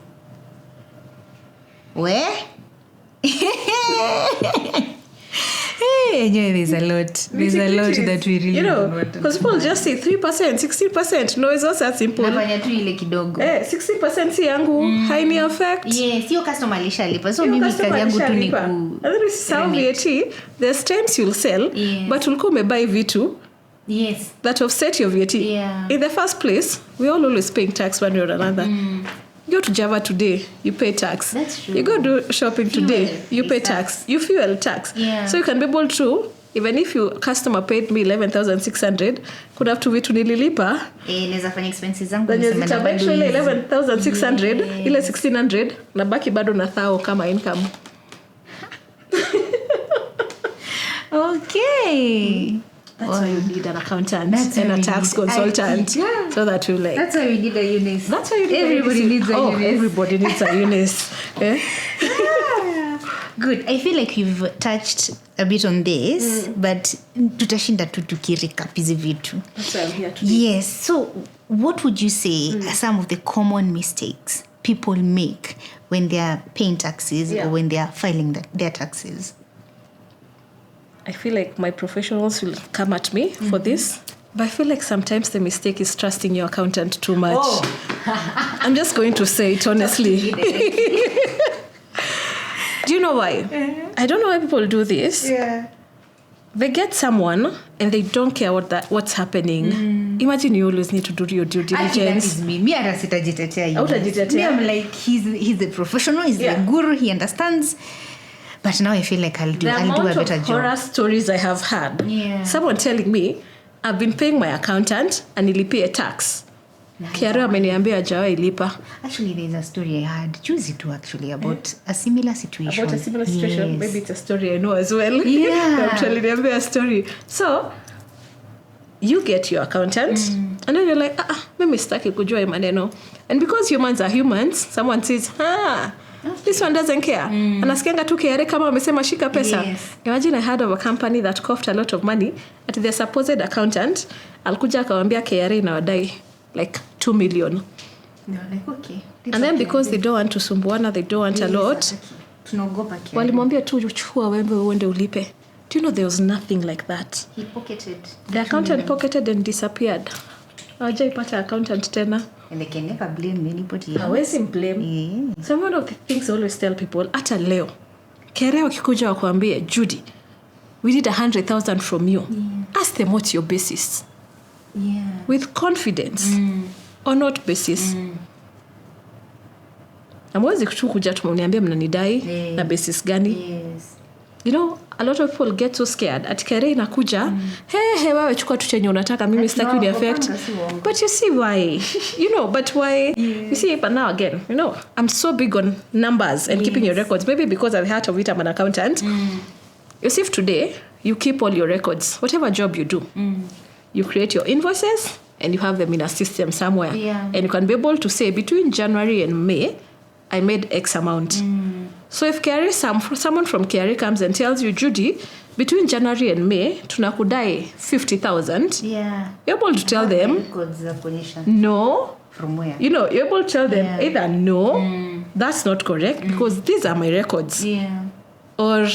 Where? There's a lot. There's a lot that we really don't want to because people just say 3%, 16%. No, it's not that simple. Nafanya tu ile kidogo. 60% si yangu, haini affect. Yes, your customer alishalipa. So mimi kazi yangu tu ni ku. And then we sell VAT, there's times you'll sell, but ulikuwa umebuy vitu. Yes. That offset your VAT. Yeah. In the first place, we all always paying tax one way or another. You go to Java today, you pay tax. That's true. You go do shopping Fuel today, you pay is tax. You fuel tax. Yeah. So you can be able to, even if your customer paid me 11,600, could have to vitu nililipa. Naweza fanya expenses zangu Then nisema na bado ile 11,600, ile 1,600, nabaki bado na thao kama income. Okay. That's why you need an accountant and a tax consultant. So that you like. That's why we need a Eunice. That's why you need Everybody needs a Eunice. Everybody needs a Eunice. Good. I feel like you've touched a bit on this, but tutashinda tu tukirecap hizi vitu. That's why I'm here today. Yes. So what would you say are some of the common mistakes people make when they are paying taxes or when they are filing their taxes? I feel like my professionals will come at me for this. But I feel like sometimes the mistake is trusting your accountant too much. I'm just going to say it honestly. Do you know why? I don't know why people do this. Yeah. They get someone and they don't care what's happening. Imagine you always need to do your due diligence. That is me. Me Utajitetea. Me, I'm like, he's a professional, he's a guru, he understands. But now I feel like I'll do a better job. The amount of horror stories I have had. Yeah. Someone telling me, I've been paying my accountant and nilipie tax. Kiara ameniambia hajawahi lipa. Actually, there's a story I had Judy too actually about a similar situation. About a similar situation. Yes. Maybe it's a story I know as well. Yeah. I'm telling you a story. So, you get your accountant and then you're like, mimi sitaki kujua hii maneno. And because humans are humans, someone says, this one doesn't care. Anasikianga tu KRA kama amesema shika pesa. Yes. Imagine I heard of a company that coughed a lot of money at their supposed accountant. Alikuja akawambia KRA inawadai like 2 million. No, like, okay. And then because they don't want to sumbuana, they don't want a lot. Tunaogopa KRA. Walimwambia tu chukua wewe uende ulipe. Do you know there was nothing like that? He pocketed. The accountant pocketed and disappeared. Hawajaipata accountant tena. And they can never blame anybody else. Hawezi blame. Yeah. So one of the things I always tell people, hata leo, KRA wakikuja wakuambie, Judy, we need 100,000 from you. Yeah. Ask them what's your basis. Yeah. With confidence or not basis. Amwezi kuja tumoniambia mnanidai na basis gani. Yes. You know, a lot of people get so scared. At KRA inakuja, hey, wewe chukua tu chenye unataka, mimi sitaki ni affect. But you see why? You know, but why? Yeah. You see, but now again, you know, I'm so big on numbers and keeping your records. Maybe because at the heart of it, I'm an accountant. You see, if today, you keep all your records, whatever job you do, you create your invoices and you have them in a system somewhere. Yeah. And you can be able to say, between January and May, I made X amount. So if KRA, someone from KRA comes and tells you, Judy, between January and May, tunakudai 50,000. Yeah. You're able to tell them, no. From where? You know, you're able to tell them either no, that's not correct because these are my records. Yeah. Or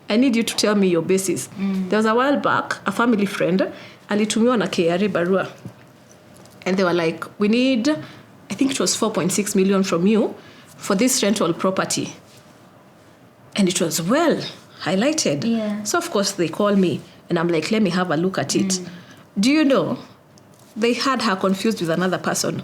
I need you to tell me your basis. There was a while back, a family friend, alitumiwa na KRA barua. And they were like, we need, I think it was 4.6 million from you for this rental property. And it was well highlighted. Yeah. So of course they call me and I'm like, let me have a look at it. Do you know, they had her confused with another person.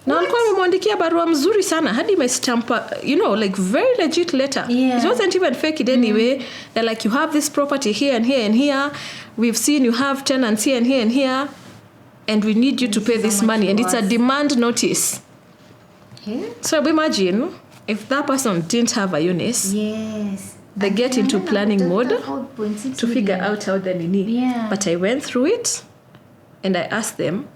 Na alikuwa amemwandikia barua mzuri sana hadi imestampa, you know, like very legit letter. Yeah. It wasn't even fake it anyway. They're like, you have this property here and here and here. We've seen you have tenants here and here and here. And we need you to pay this money. And it's a demand notice. Yeah. So imagine if that person didn't have a Eunice, Yes. they get into planning mode to figure out how they need. Yeah. But I went through it and I asked them,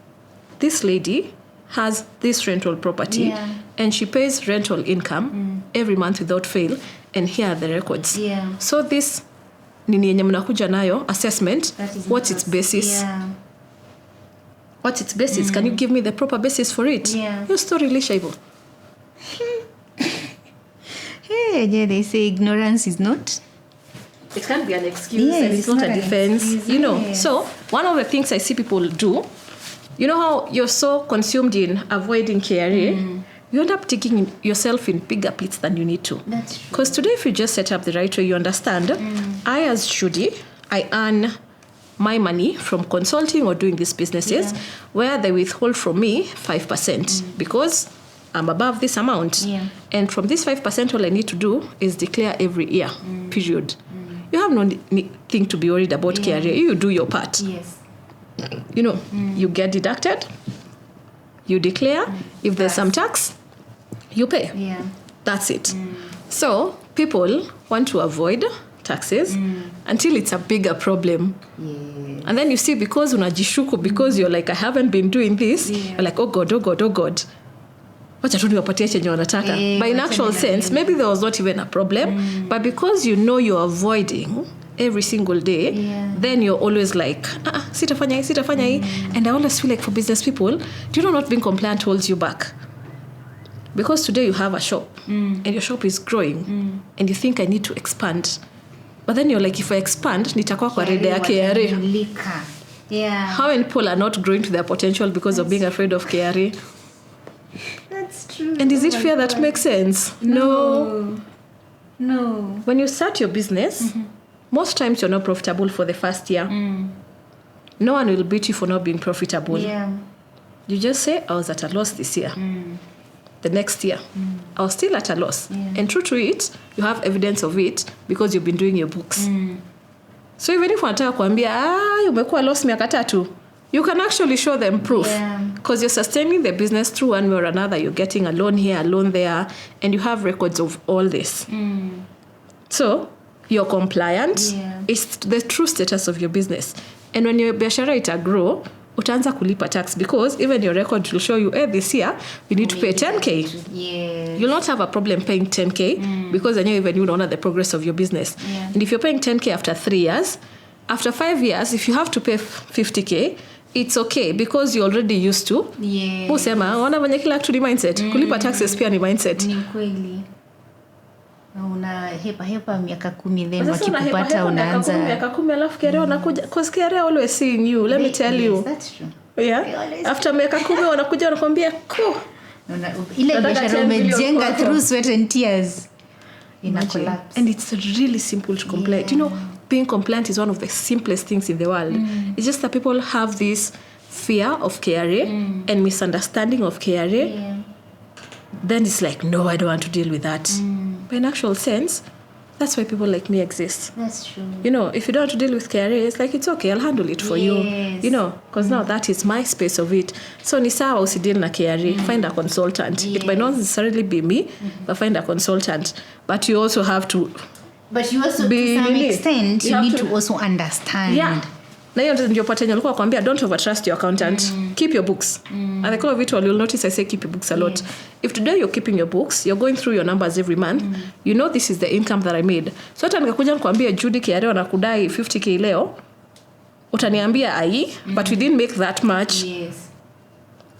this lady has this rental property and she pays rental income every month without fail, and here are the records. Yeah. So this nini yenye mnakuja nayo assessment, what's its basis? Yeah. What's its basis? Can you give me the proper basis for it? Yeah. Your story ilisha hivyo. Hey, yeah, they say ignorance is not. It can't be an excuse and it's not a defense, you know. Yes. So one of the things I see people do, you know how you're so consumed in avoiding KRA, you end up taking yourself in bigger pits than you need to. That's true. Because today if you just set up the right way, you understand, I as Judy, I earn my money from consulting or doing these businesses where they withhold from me 5% because I'm above this amount. Yeah. And from this 5%, all I need to do is declare every year, period. You have no thing to be worried about KRA. You do your part. Yes. You know, you get deducted, you declare. If there's some tax, you pay. Yeah. That's it. So people want to avoid taxes until it's a bigger problem. Yes. And then you see, because unajishuku, because you're like, I haven't been doing this, you're like, oh God, oh God, oh God. Wacha tu niwapatie chenye wanataka. But in actual sense, maybe there was not even a problem. But because you know you're avoiding every single day, then you're always like, sitafanya hii. And I always feel like for business people, do you know not being compliant holds you back? Because today you have a shop and your shop is growing and you think I need to expand. But then you're like, if I expand, nitakuwa kwa rede ya KRA. Yeah. How many people are not growing to their potential because of being afraid of KRA? That's true. true. And is it fair that makes sense? No. When you start your business, most times you're not profitable for the first year. No one will beat you for not being profitable. Yeah. You just say, I was at a loss this year. The next year, I was still at a loss. Yeah. And true to it, you have evidence of it because you've been doing your books. So even if wanataka kuambia, umekuwa loss miaka 3, you can actually show them proof. Because you're sustaining the business through one way or another. You're getting a loan here, a loan there, and you have records of all this. So you're compliant. It's the true status of your business. And when your biashara itagrow, utaanza kulipa tax because even your record will show you, this year you need to pay 10K. Yes. You'll not have a problem paying 10K because then you even you honor the progress of your business. And if you're paying 10K after 3 years, after 5 years, if you have to pay 50K, it's okay because you're already used to. Usema, wana vanya kila kitu ni mindset. Kulipa taxes pia ni mindset. Ni kweli. Una hepa miaka 10 then wakikupata unaanza miaka 10 alafu KRA wanakuja cause KRA always seeing you, let me tell you. That's true. After miaka 10 wanakuja wanakuambia ile biashara umejenga through sweat and tears ina collapse. And it's really simple to comply. You know, being compliant is one of the simplest things in the world. It's just that people have this fear of KRA and misunderstanding of KRA. Then it's like, no, I don't want to deal with that. But in actual sense, that's why people like me exist. That's true. You know, if you don't want to deal with KRA, it's like, it's okay, I'll handle it for you. You know, because now that is my space of it. So ni sawa usidili na KRA, find a consultant. It might not necessarily be me, but find a consultant. But you also have to But you also, to some extent, you need to also understand. Na hiyo ndio patenye alikuwa kwambia, don't overtrust your accountant. Keep your books. At the core of it all, you'll notice I say keep your books a lot. If today you're keeping your books, you're going through your numbers every month, you know this is the income that I made. So hata nikakuja nikwambia Judy KRA wanakudai 50K leo, utaniambia but we didn't make that much.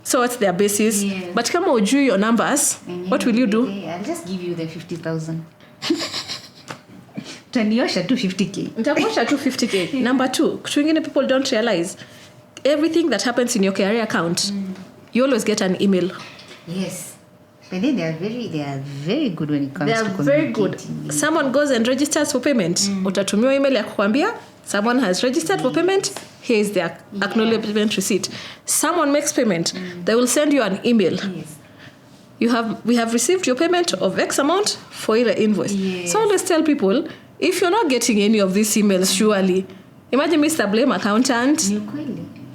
So what's their basis? But kama ujui your numbers, what will you do? I'll just give you the 50,000. Utaniosha tu 50K. Nitakuosha tu 50K. Number 2, kitu ingine people don't realize, everything that happens in your KRA account, you always get an email. Yes. But then they are very good when it comes to communicating. They are very good. Someone goes and registers for payment. Utatumiwa email ya kukwambia, someone has registered for payment, here is the acknowledgement receipt. Someone makes payment, they will send you an email. We have received your payment of X amount for your invoice. So I always tell people, if you're not getting any of these emails, surely, imagine Mr. Blame accountant.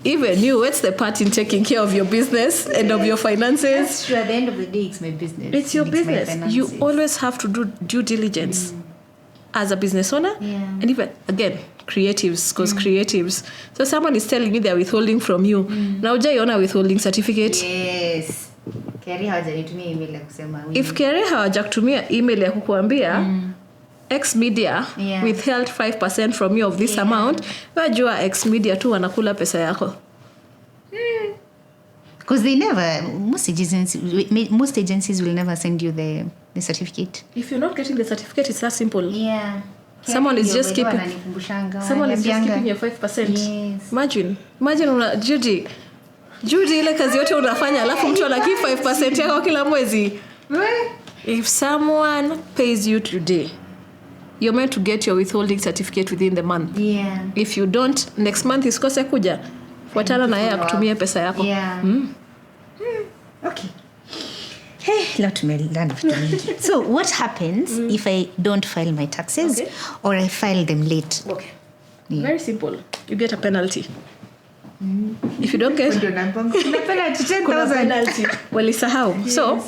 Even you, what's the part in taking care of your business and of your finances? That's true. At the end of the day, it's my business. It's your business. You always have to do due diligence as a business owner. And even, again, creatives, because creatives. So someone is telling me they're withholding from you. Now, ujaiona withholding certificate? Yes. KRA hawajanitumia email ya kusema. If KRA hawajakutumia email ya kukuambia, X Media withheld 5% from you of this amount, wajua X Media tu wanakula pesa yako. Because they never, most agencies will never send you the certificate. If you're not getting the certificate, it's that simple. Someone is just keeping your 5%. Imagine una Judy ile kazi yote unafanya alafu mtu anakipa 5% yako kila mwezi. If someone pays you today, you're meant to get your withholding certificate within the month. If you don't, next month isikose kuja. Fuatana na yeye akutumie pesa yako. Okay. So what happens if I don't file my taxes or I file them late? Very simple. You get a penalty. If you don't get penalty 10,000. Well, it's a how. So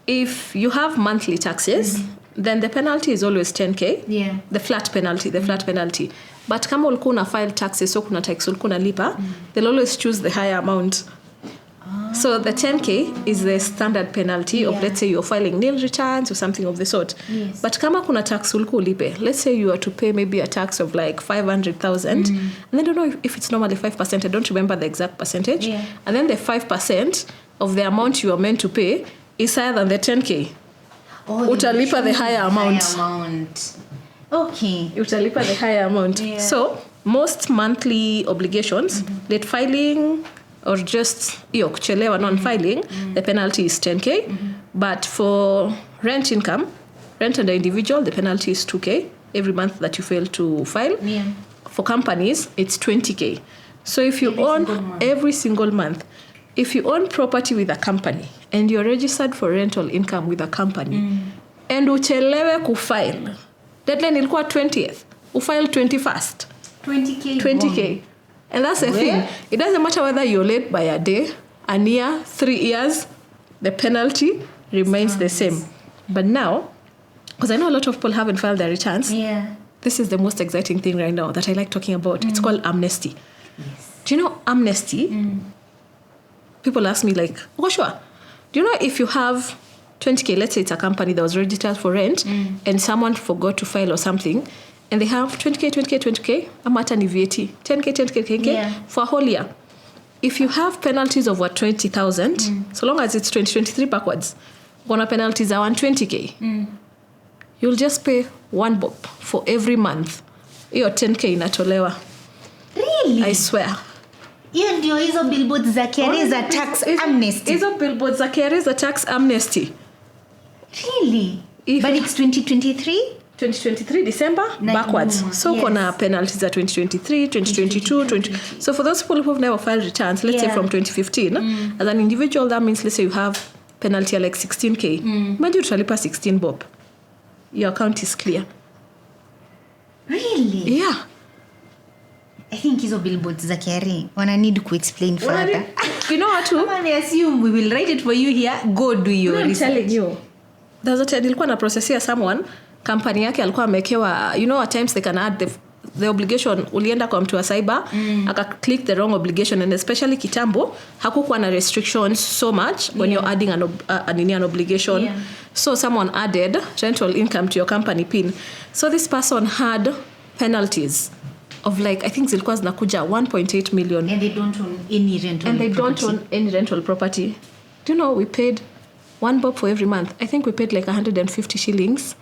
if you have monthly taxes, then the penalty is always 10K. The flat penalty. But kama ulikuwa una file taxes, so kuna tax ulikuwa unalipa, they'll always choose the higher amount. So the 10K is the standard penalty of, let's say you're filing nil returns or something of the sort. But kama kuna tax ulikuwa ulipe, let's say you are to pay maybe a tax of like 500,000, and I don't know if it's normally 5%, I don't remember the exact percentage, and then the 5% of the amount you are meant to pay is higher than the 10K. Utalipa the higher amount. Utalipa the higher amount. So most monthly obligations, late filing, or just kuchelewa non-filing, the penalty is 10K. But for rent income, rent under individual, the penalty is 2K every month that you fail to file. For companies, it's 20K. So if you every single month, if you own property with a company and you're registered for rental income with a company and uchelewe kufile, deadline ilikuwa 20th, ufile 21st, 20K. And that's the thing. It doesn't matter whether you're late by a day, a year, 3 years, the penalty remains the same. But now, because I know a lot of people haven't filed their returns, this is the most exciting thing right now that I like talking about. It's called Amnesty. Do you know Amnesty? People ask me like, sure. Do you know if you have 20K, let's say it's a company that was registered for rent and someone forgot to file or something, and they have 20K, amata ni VAT, 10K, for a whole year. If you have penalties of what, 20,000, so long as it's 2023 backwards, gonna penalties are 120K. You'll just pay 1 bob for every month. Hiyo 10K inatolewa. Really? I swear. Hiyo ndio hizo billboards za KRA za tax amnesty. Hizo billboards za KRA za tax amnesty. Really? But it's 2023 December backwards. So kuna penalties are 2023, 2022, So for those people who have never filed returns, let's say from 2015, as an individual, that means let's say you have penalty like 16K. Imagine utalipa 16 bob. Your account is clear. Really? Yeah. I think hizo billboards za KRA wana need to explain further. You know what? They assume we will write it for you here. Go do your research. I'm telling you. There's a time nilikuwa na processia someone, company yake alikuwa amekewa, you know at times they can add the obligation, ulienda kwa mtu wa cyber, aka click the wrong obligation, and especially kitambo hakukuwa na restrictions so much when you're adding an obligation. So someone added rental income to your company PIN. So this person had penalties of like, I think zilikuwa zinakuja 1.8 million. And they don't own any rental And they don't own any rental property. Do you know we paid 1 bob for every month? I think we paid like 150 shillings.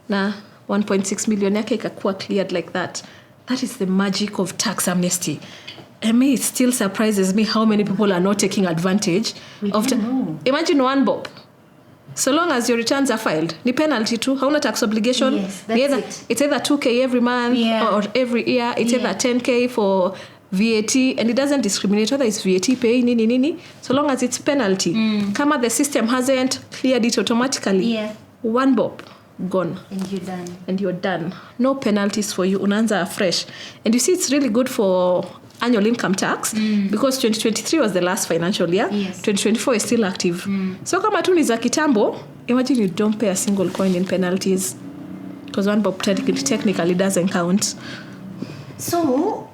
Na 1.6 million yake ikakuwa cleared like that. That is the magic of tax amnesty. I mean, it still surprises me how many people are not taking advantage of imagine 1 bob. So long as your returns are filed, ni penalty too. Hauna tax obligation. Yes, that's it's either 2K every month or every year. It's either 10K for VAT, and it doesn't discriminate whether it's VAT pay nini. So long as it's penalty. Kama the system hasn't cleared it automatically. 1 bob gone. And you're done. No penalties for you. Unaanza fresh. And you see, it's really good for annual income tax because 2023 was the last financial year. 2024 is still active. So kama tu ni za kitambo, imagine you don't pay a single coin in penalties because 1 bob technically doesn't count. So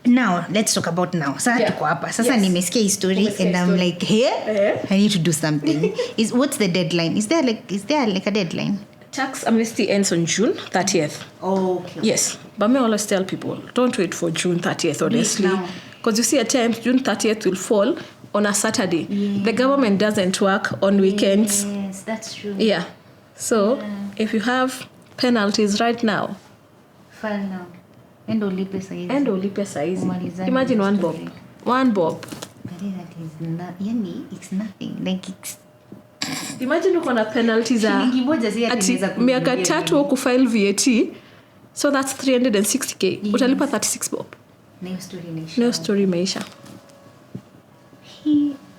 now let's talk about now. Sasa tuko hapa. Sasa nimesikia hii story and I'm like, hey, I need to do something. What's the deadline? Is there like a deadline? Tax amnesty ends on June 30th. Oh, okay. Yes. But I always tell people, don't wait for June 30th, honestly. Because you see at times, June 30th will fall on a Saturday. The government doesn't work on weekends. Yes, that's true. Yeah. So, if you have penalties right now, file now. Endo ulipe saizi. Imagine 1 bob. 1 bob. It's nothing. Like it's imagine uko na penalties za miaka 3 kufile VAT, so that's 360K. Utalipa 36 bob. No story imeisha.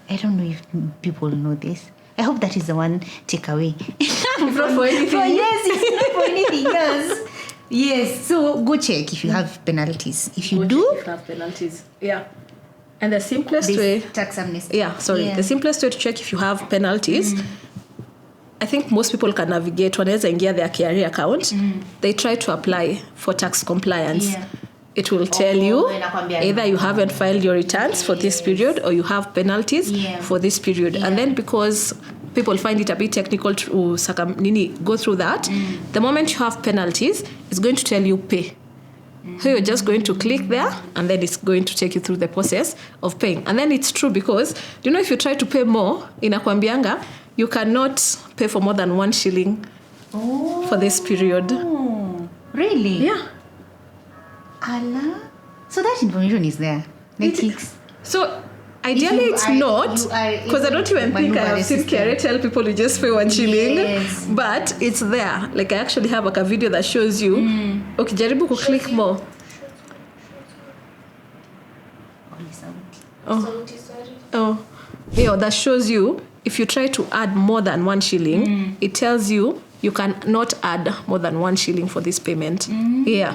I don't know if people know this. I hope that is the one takeaway. If not for anything. Yes, it's not for anything else. Yes, so go check if you have penalties. If you do, if you have penalties. Yeah. And the simplest way, tax amnesty. The simplest way to check if you have penalties, I think most people can navigate wanaweza ingia their KRA account. They try to apply for tax compliance. It will tell you either you haven't filed your returns for this period or you have penalties for this period. And then because people find it a bit technical to go through that, the moment you have penalties, it's going to tell you pay. So you're just going to click there and then it's going to take you through the process of paying. And then it's true because, you know, if you try to pay more, inakwambianga, you cannot pay for more than 1 shilling for this period. Really? Yeah. Allah. So that information is there. So Ideally, it's not, because I don't even think I have seen KRA tell people you just pay 1 shilling. Yes. But it's there. Like, I actually have like a video that shows you. Okay, jaribu click more. Oh, yeah, that shows you if you try to add more than 1 shilling, it tells you cannot add more than 1 shilling for this payment. Yeah.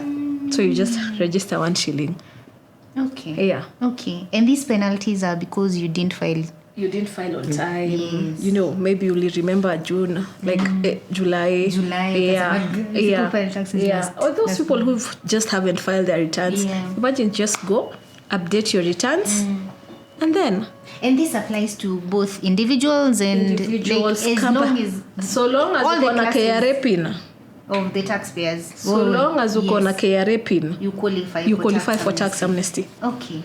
So you just register 1 shilling. Okay. Yeah. Okay. And these penalties are because you didn't file. You didn't file on time. Yes. You know, maybe you only remember June, like July. Yeah. Or those people who just haven't filed their returns. Yeah. Imagine just go, update your returns, and then. And this applies to both individuals and individuals, like, so long as all uko the na KRA pin. Of the taxpayers. So long as uko na KRA pin, you qualify for tax amnesty. Okay.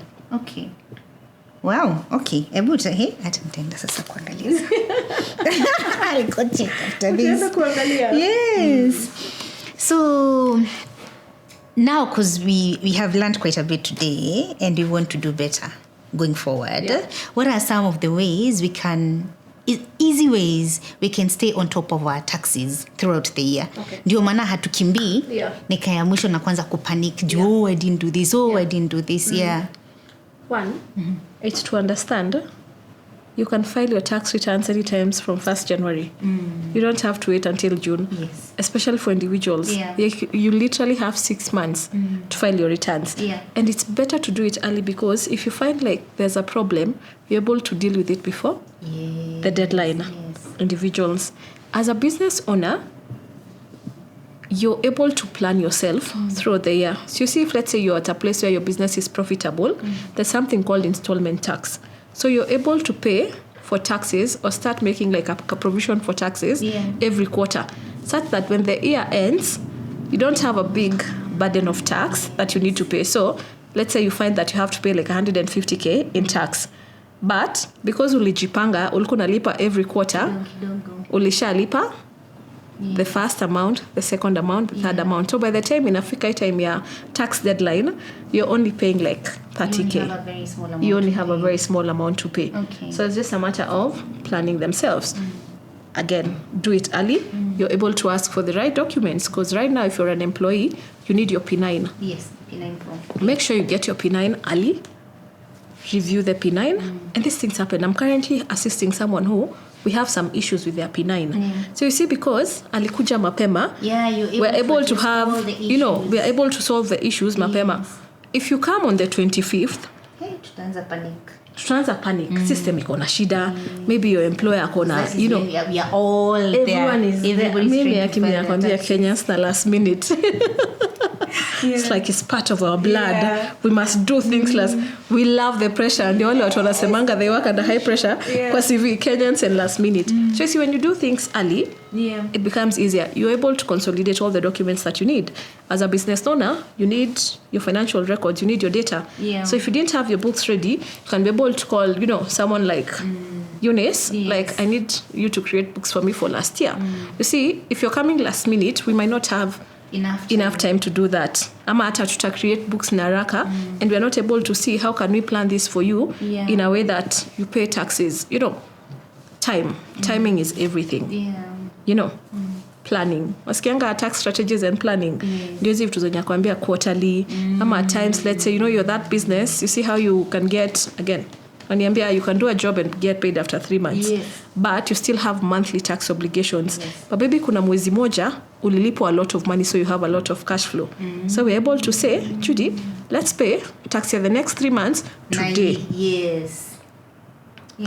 Wow. Okay. Ebu hey, hata nitaenda sasa kuangalia. I'll go check after this. Yes. So now, because we have learned quite a bit today and we want to do better going forward, what are some of the ways we can, easy ways we can stay on top of our taxes throughout the year? Ndio maana hatukimbii nikaya mwisho na kwanza kupanic I didn't do this, I didn't do this. One, it's to understand you can file your tax returns anytime from 1st January. You don't have to wait until June. Yes. Especially for individuals. You literally have 6 months to file your returns. And it's better to do it early, because if you find like there's a problem, you're able to deal with it before the deadline. Individuals. As a business owner, you're able to plan yourself throughout the year. So you see, if let's say you're at a place where your business is profitable, there's something called installment tax. So you're able to pay for taxes or start making like a provision for taxes every quarter, such that when the year ends, you don't have a big burden of tax that you need to pay. So let's say you find that you have to pay like 150K in tax. But because ulijipanga, ulikuwa unalipa every quarter, ulishalipa the first amount, the second amount, the third amount. So by the time inafika time ya tax deadline, you're only paying like 30K. You only have a very small amount to pay. So it's just a matter of planning themselves. Again, do it early. You're able to ask for the right documents, because right now if you're an employee, you need your P9. Yes, P9 form. Make sure you get your P9 early. Review the P9. And these things happen. I'm currently assisting someone who we have some issues with their P9. So you see, because alikuja mapema, we're able to have, we're able to solve the issues mapema. If you come on the 25th, tutaanza panic. System iko na shida. Maybe your employer kona, we are all everyone there. Is everybody's there. Mimi nakwambia Kenyans na last minute. It's like it's part of our blood. We must do things last. We love the pressure. And the only watu wanasemanga they work under high pressure. Kwa CV Kenyans and last minute. So you see, when you do things early, it becomes easier. You're able to consolidate all the documents that you need. As a business owner, you need your financial records, you need your data. So if you didn't have your books ready, you can be able to call, someone like Eunice, like, I need you to create books for me for last year. You see, if you're coming last minute, we might not have enough time to do that. Ama hata tuta create books na haraka, and we are not able to see how can we plan this for you in a way that you pay taxes. Timing is everything. Planning. Wasikianga tax strategies and planning. Ndio hizi vitu zenye kuambia quarterly. Ama at times, let's say, you're that business, you see how you can get, again, waniambia you can do a job and get paid after 3 months. But you still have monthly tax obligations. But maybe kuna mwezi moja, ulilipo a lot of money, so you have a lot of cash flow. So we're able to say, Judy, let's pay tax for the next 3 months today.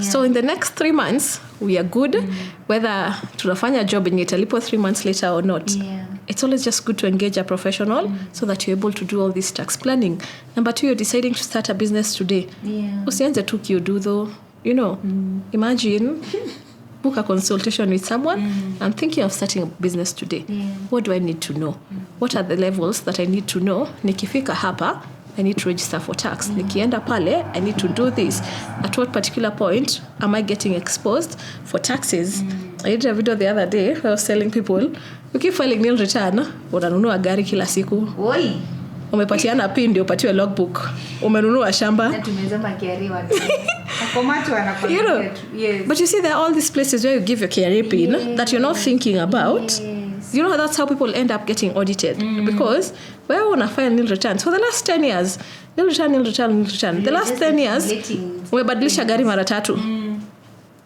So in the next 3 months, we are good, whether tunafanya job yenye italipo 3 months later or not. It's always just good to engage a professional so that you're able to do all this tax planning. Number 2, you're deciding to start a business today. Usianze tu kiudu though. Imagine, book a consultation with someone. I'm thinking of starting a business today. What do I need to know? What are the levels that I need to know? Nikifika hapa, I need to register for tax. Nikienda pale, I need to do this. At what particular point am I getting exposed for taxes? I did a video the other day where I was telling people, you keep filing nil return, unanunua gari kila siku. umepatiana pin ndio upatiwe logbook, umenunua shamba na tumezama kiariwa you know, yes. But you see there are all these places where you give your KRA pin that you're not thinking about. You know, that's how people end up getting audited because where you want to file nil returns for the last 10 years, nil return. The last 10 years umebadilisha gari mara 3,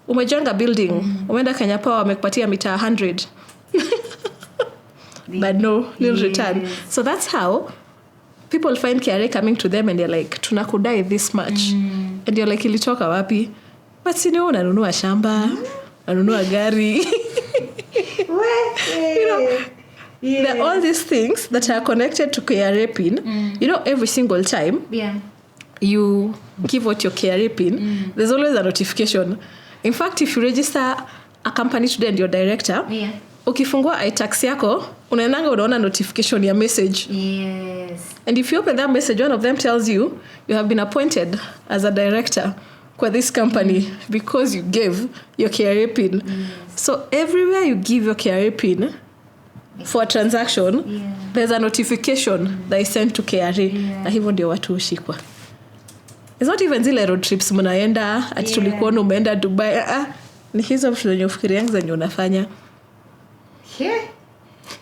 umejenga building, umeenda Kenya Power wamekupatia mita 100 but no nil return. So that's how people find KRA coming to them and they're like, tunakudai this much. And you're like, ilitoka wapi? But sino unanunua shamba, unanunua gari. You know, there are all these things that are connected to KRA pin. You know, every single time you give out your KRA pin, there's always a notification. In fact, if you register a company today and you're director, ukifungua iTax yako, unaenanga unaona notification ya message. Yes. And if you open that message, one of them tells you have been appointed as a director for this company because you gave your KRA pin. So everywhere you give your KRA pin for a transaction, there's a notification that is sent to KRA. Na hivyo ndio watu hushikwa. It's not even zile road trips mnaenda ati tulikuona umeenda Dubai. Ni hizo vitu zenye ufikirianga zenye unafanya.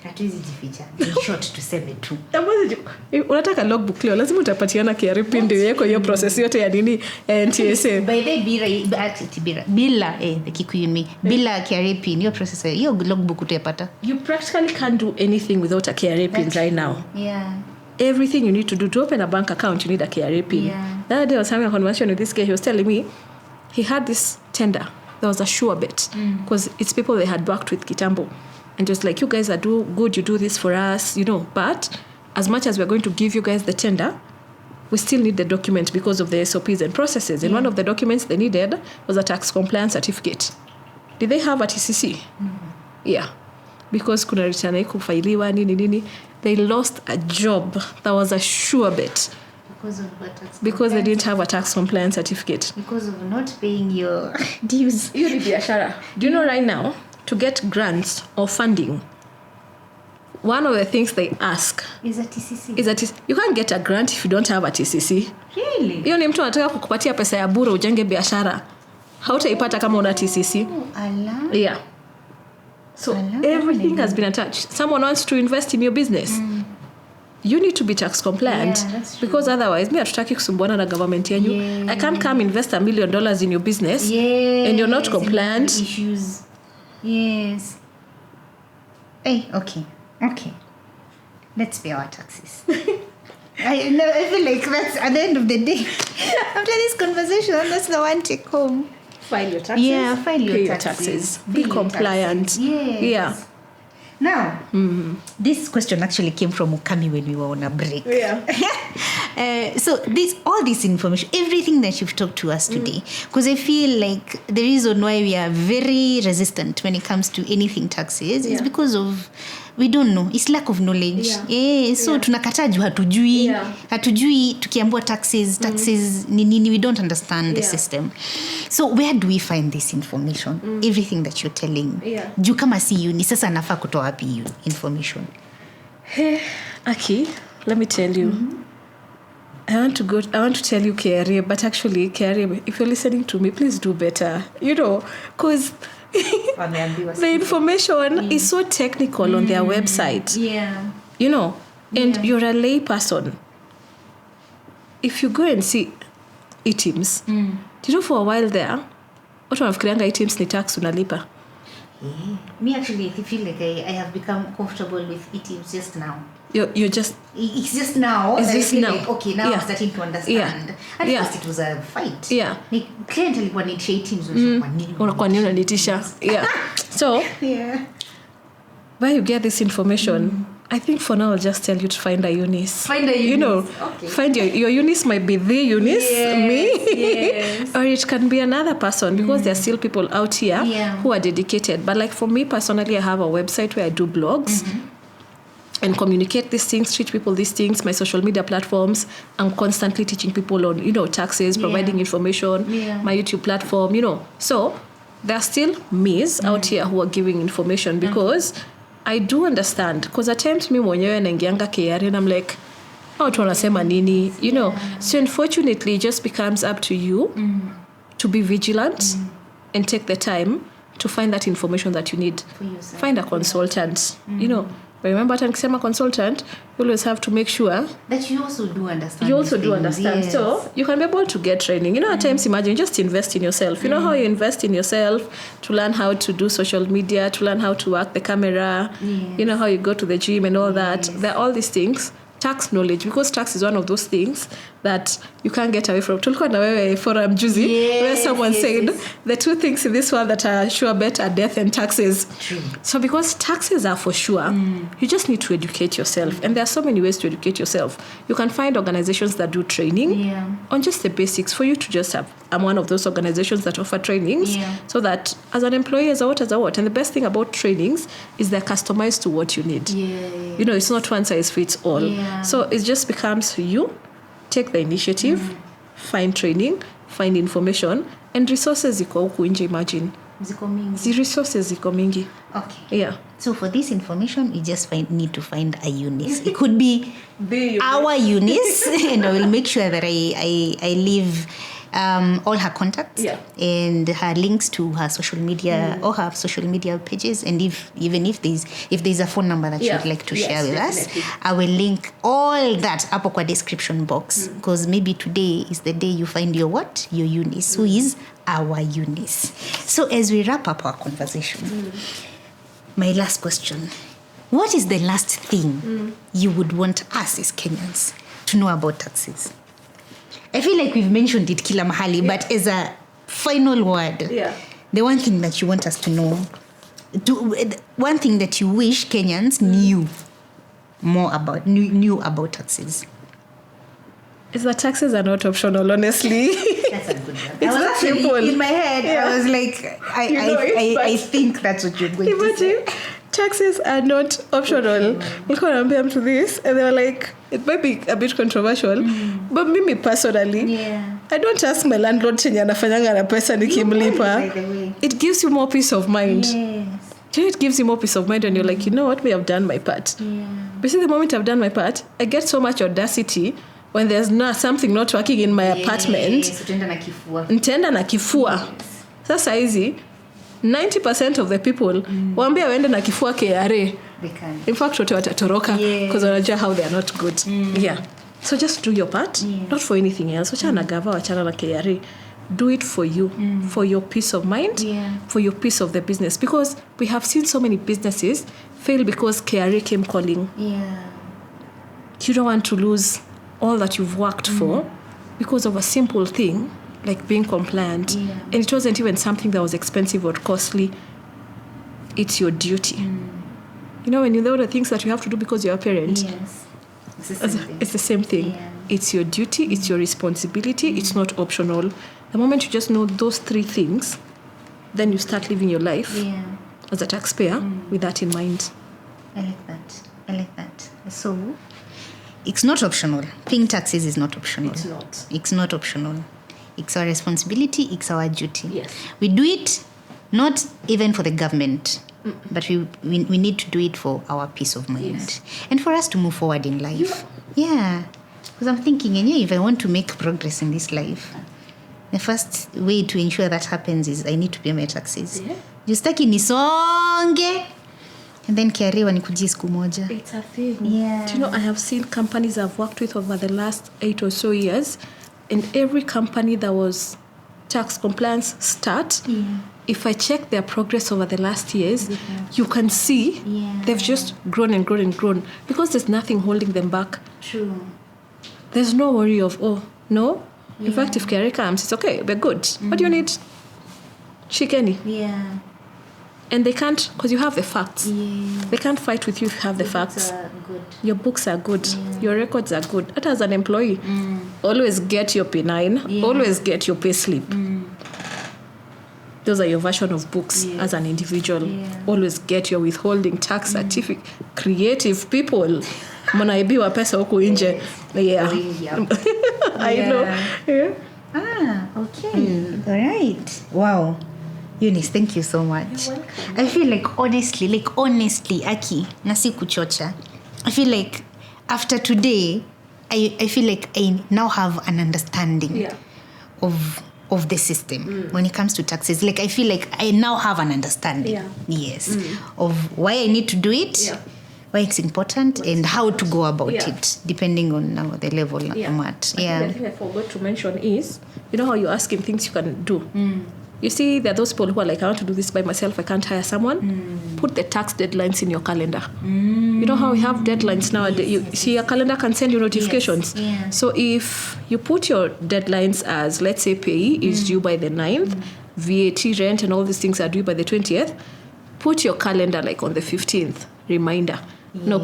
Hatuwezi jificha. In short tuseme tu. Unataka logbook leo lazima utapatiana KRA pin ndio yako hiyo process yote ya nini NTSA. By the bila the Kikuyu me. Bila KRA pin hiyo process hiyo logbook utapata. You practically can't do anything without a KRA pin right now. Yeah. Everything you need to open a bank account, you need a KRA pin. The other day I was having a conversation with this guy. He was telling me he had this tender. There was a sure bet because it's people they had worked with kitambo. And just like, you guys are good, you do this for us, you know. But as much as we're going to give you guys the tender, we still need the document because of the SOPs and processes. And one of the documents they needed was a tax compliance certificate. Did they have a TCC? Yeah. Because kuna return kufailiwa nini. They lost a job that was a sure bet. Because they didn't have a tax compliance certificate. Because of not paying your dues. Do you know right now, to get grants or funding, one of the things they ask is a TCC. You can't get a grant if you don't have a TCC. Really? Hiyo ni mtu anataka kukupatia pesa ya bure ujenge biashara. Hautaipata kama una TCC. Yeah. So everything has been attached. Someone wants to invest in your business. You need to be tax compliant because otherwise me hatutaki kusumbuana na government yenyu. I can't come invest $1 million in your business and you're not compliant. Issues. Yes. Hey, okay. Let's pay our taxes. I feel like that's at the end of the day. After this conversation, that's the one take home. File your taxes. Yeah, file your taxes. Be compliant. Yes. Yeah. Now, this question actually came from Ukami when we were on a break. Yeah. So all this information, everything that you've talked to us today, because I feel like the reason why we are very resistant when it comes to anything taxes is because of, we don't know, it's lack of knowledge. So tunakataa juu hatujui tukiambiwa taxes ni nini, we don't understand the system. So where do we find this information? Everything that you're telling. Juu kama si Eunice, sasa nafaa kutoa wapi hiyo information? Hey, Aki, let me tell you. I want to tell you KRA, but actually KRA, if you're listening to me, please do better. You know, because the information is so technical on their website. Yeah. You know, and you're a lay person. If you go and see e-teams, do you know for a while there, watu wanafikirianga e-teams ni tax unalipa? Me actually, I feel like I have become comfortable with e-teams just now. You're just... It's just now. It's just now. Like, okay, now I'm starting to understand. At first it was a fight. Yeah. Client alikuwa ni e-teams. Unakuwa ni unanitisha. Yeah. So, where you get this information, I think for now I'll just tell you to find a Eunice. You know, find your Eunice might be the Eunice, me, or it can be another person because there are still people out here who are dedicated. But like for me personally, I have a website where I do blogs and communicate these things, teach people these things, my social media platforms. I'm constantly teaching people on, you know, taxes, providing information, my YouTube platform, you know. So there are still me's out here who are giving information because I do understand, because at times me mwenyewe naingianga KRA and I'm like, watu wanasema nini, you know. So unfortunately, it just becomes up to you to be vigilant and take the time to find that information that you need. Find a consultant, you know. But remember, hata nikisema consultant, you always have to make sure that you also do understand. Yes. So you can be able to get training. You know, at times, imagine, just invest in yourself. You know how you invest in yourself to learn how to do social media, to learn how to work the camera. Yes. You know how you go to the gym and all that. There are all these things. Tax knowledge, because tax is one of those things that you can't get away from. Tulikuwa na wewe forum juzi, where someone said the two things in this world that are sure bet are death and taxes. True. So because taxes are for sure, you just need to educate yourself, and there are so many ways to educate yourself. You can find organizations that do training on just the basics for you to just have. I'm one of those organizations that offer trainings, so that as an employee, as a what, and the best thing about trainings is they're customized to what you need. You know, it's not one size fits all. So it just becomes you take the initiative, find training, find information, and resources ziko huku nje. Imagine the resources ziko mingi. Okay. So for this information, you just need to find a Eunice. It could be our Eunice, and I will make sure that I leave all her contacts and her links to her social media or her social media pages, and if there's a phone number that you'd like to share with us, I will link all that up kwa description box, because maybe today is the day you find your Eunice, who is our Eunice. So as we wrap up our conversation, my last question: what is the last thing you would want us as Kenyans to know about taxes? I feel like we've mentioned it kila mahali, but as a final word, the one thing that you want us to know, one thing that you wish Kenyans knew more about, knew about taxes. Is that taxes are not optional, honestly. That's a good one. It's that simple. In my head, I was like, I think that's what you're going to say. Taxes are not optional. Nilikuwa naambia mtu this, and they were like, it might be a bit controversial, but me personally, I don't ask my landlord chenye anafanyanga na pesa nikimlipa. It gives you more peace of mind. It gives you more peace of mind, and you're like, you know what, me, I've done my part. But see, the moment I've done my part, I get so much audacity when there's something not working in my apartment. Nitaenda na kifua. Sasa hizi 90% of the people waambia waende na kifua KRA. In fact, wote watatoroka because wanajua how they are not good. So just do your part, not for anything else. Wachana na gava, wachana na KRA. Do it for you, for your peace of mind, for your peace of the business. Because we have seen so many businesses fail because KRA came calling. You don't want to lose all that you've worked for because of a simple thing like being compliant. And it wasn't even something that was expensive or costly. It's your duty. You know, when you know the things that you have to do because you're a parent, it's the same thing. It's your duty, it's your responsibility, it's not optional. The moment you just know those three things, then you start living your life as a taxpayer with that in mind. I like that. So, it's not optional. Paying taxes is not optional. It's not optional. It's our responsibility, it's our duty. We do it not even for the government, but we need to do it for our peace of mind and for us to move forward in life. Because I'm thinking, if I want to make progress in this life, the first way to ensure that happens is I need to pay my taxes. Justaki nisonge, and then KRA wanikujie siku moja. It's a thing. Do you know, I have seen companies I've worked with over the last 8 or so years, and every company that was tax compliance start, if I check their progress over the last years, you can see they've just grown and grown and grown because there's nothing holding them back. True. There's no worry of, no. In fact, if KRA comes, it's okay, we're good. What do you need? Shikeni. And they can't, because you have the facts. They can't fight with you if you have the facts. Your books are good. Your records are good. That as an employee, always get your P9, always get your pay slip. Those are your version of books as an individual. Always get your withholding tax certificate. Creative people. Mnaibiwa pesa huku nje. I know. Okay. All right. Wow. Eunice, thank you so much. I feel like honestly, Aki, nasi kuchocha. I feel like after today, I feel like I now have an understanding of the system when it comes to taxes. Like I feel like I now have an understanding. Yes. Of why I need to do it. Why it's important and how to go about it, depending on the level I'm at. The thing I forgot to mention is, you know how you ask him things you can do. You see, there are those people who are like, I want to do this by myself, I can't hire someone. Put the tax deadlines in your calendar. You know how we have deadlines nowadays. You see, your calendar can send you notifications. So if you put your deadlines as, let's say, pay is due by the 9th, VAT, rent, and all these things are due by the 20th, put your calendar like on the 15th, reminder.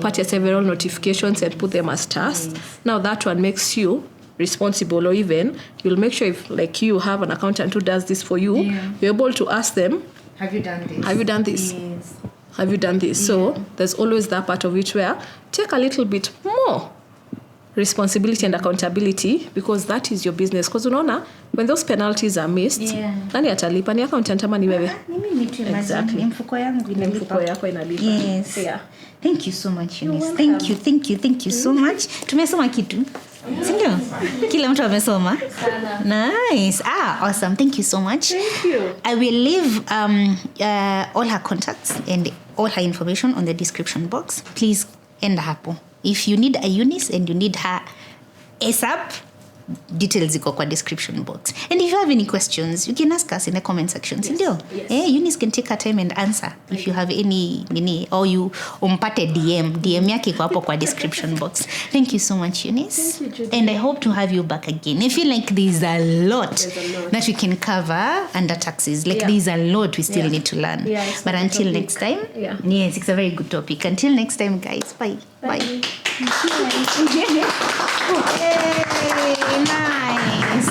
Purchase several notifications and put them as tasks. Now that one makes you responsible, or even you'll make sure if like you have an accountant who does this for you, you're able to ask them, have you done this? Have you done this? Yes. Have you done this? So there's always that part of it where take a little bit more responsibility and accountability, because that is your business. Because unaona, when those penalties are missed, nani atalipa? Ni accountant ama ni wewe? Exactly. Mfuko yangu inalipa. Yes. Thank you so much, Eunice. Thank you so much. Tumesoma kitu. Sindio? Kila mtu amesoma. Nice. Awesome. Thank you so much. Thank you. I will leave all her contacts and all her information on the description box. Please enda hapo. If you need a Eunice and you need her ASAP, details ziko kwa description box. And if you have any questions, you can ask us in the comment section. Yes. Eunice can take her time and answer. If you have any or you umpate DM yake iko hapo kwa description box. Thank you so much, Eunice. Thank you, Judy. And I hope to have you back again. I feel like there's a lot that we can cover under taxes. Like there's a lot we still need to learn. But until next time, yes, it's a very good topic. Until next time, guys. Bye. Bye. Yay, nice.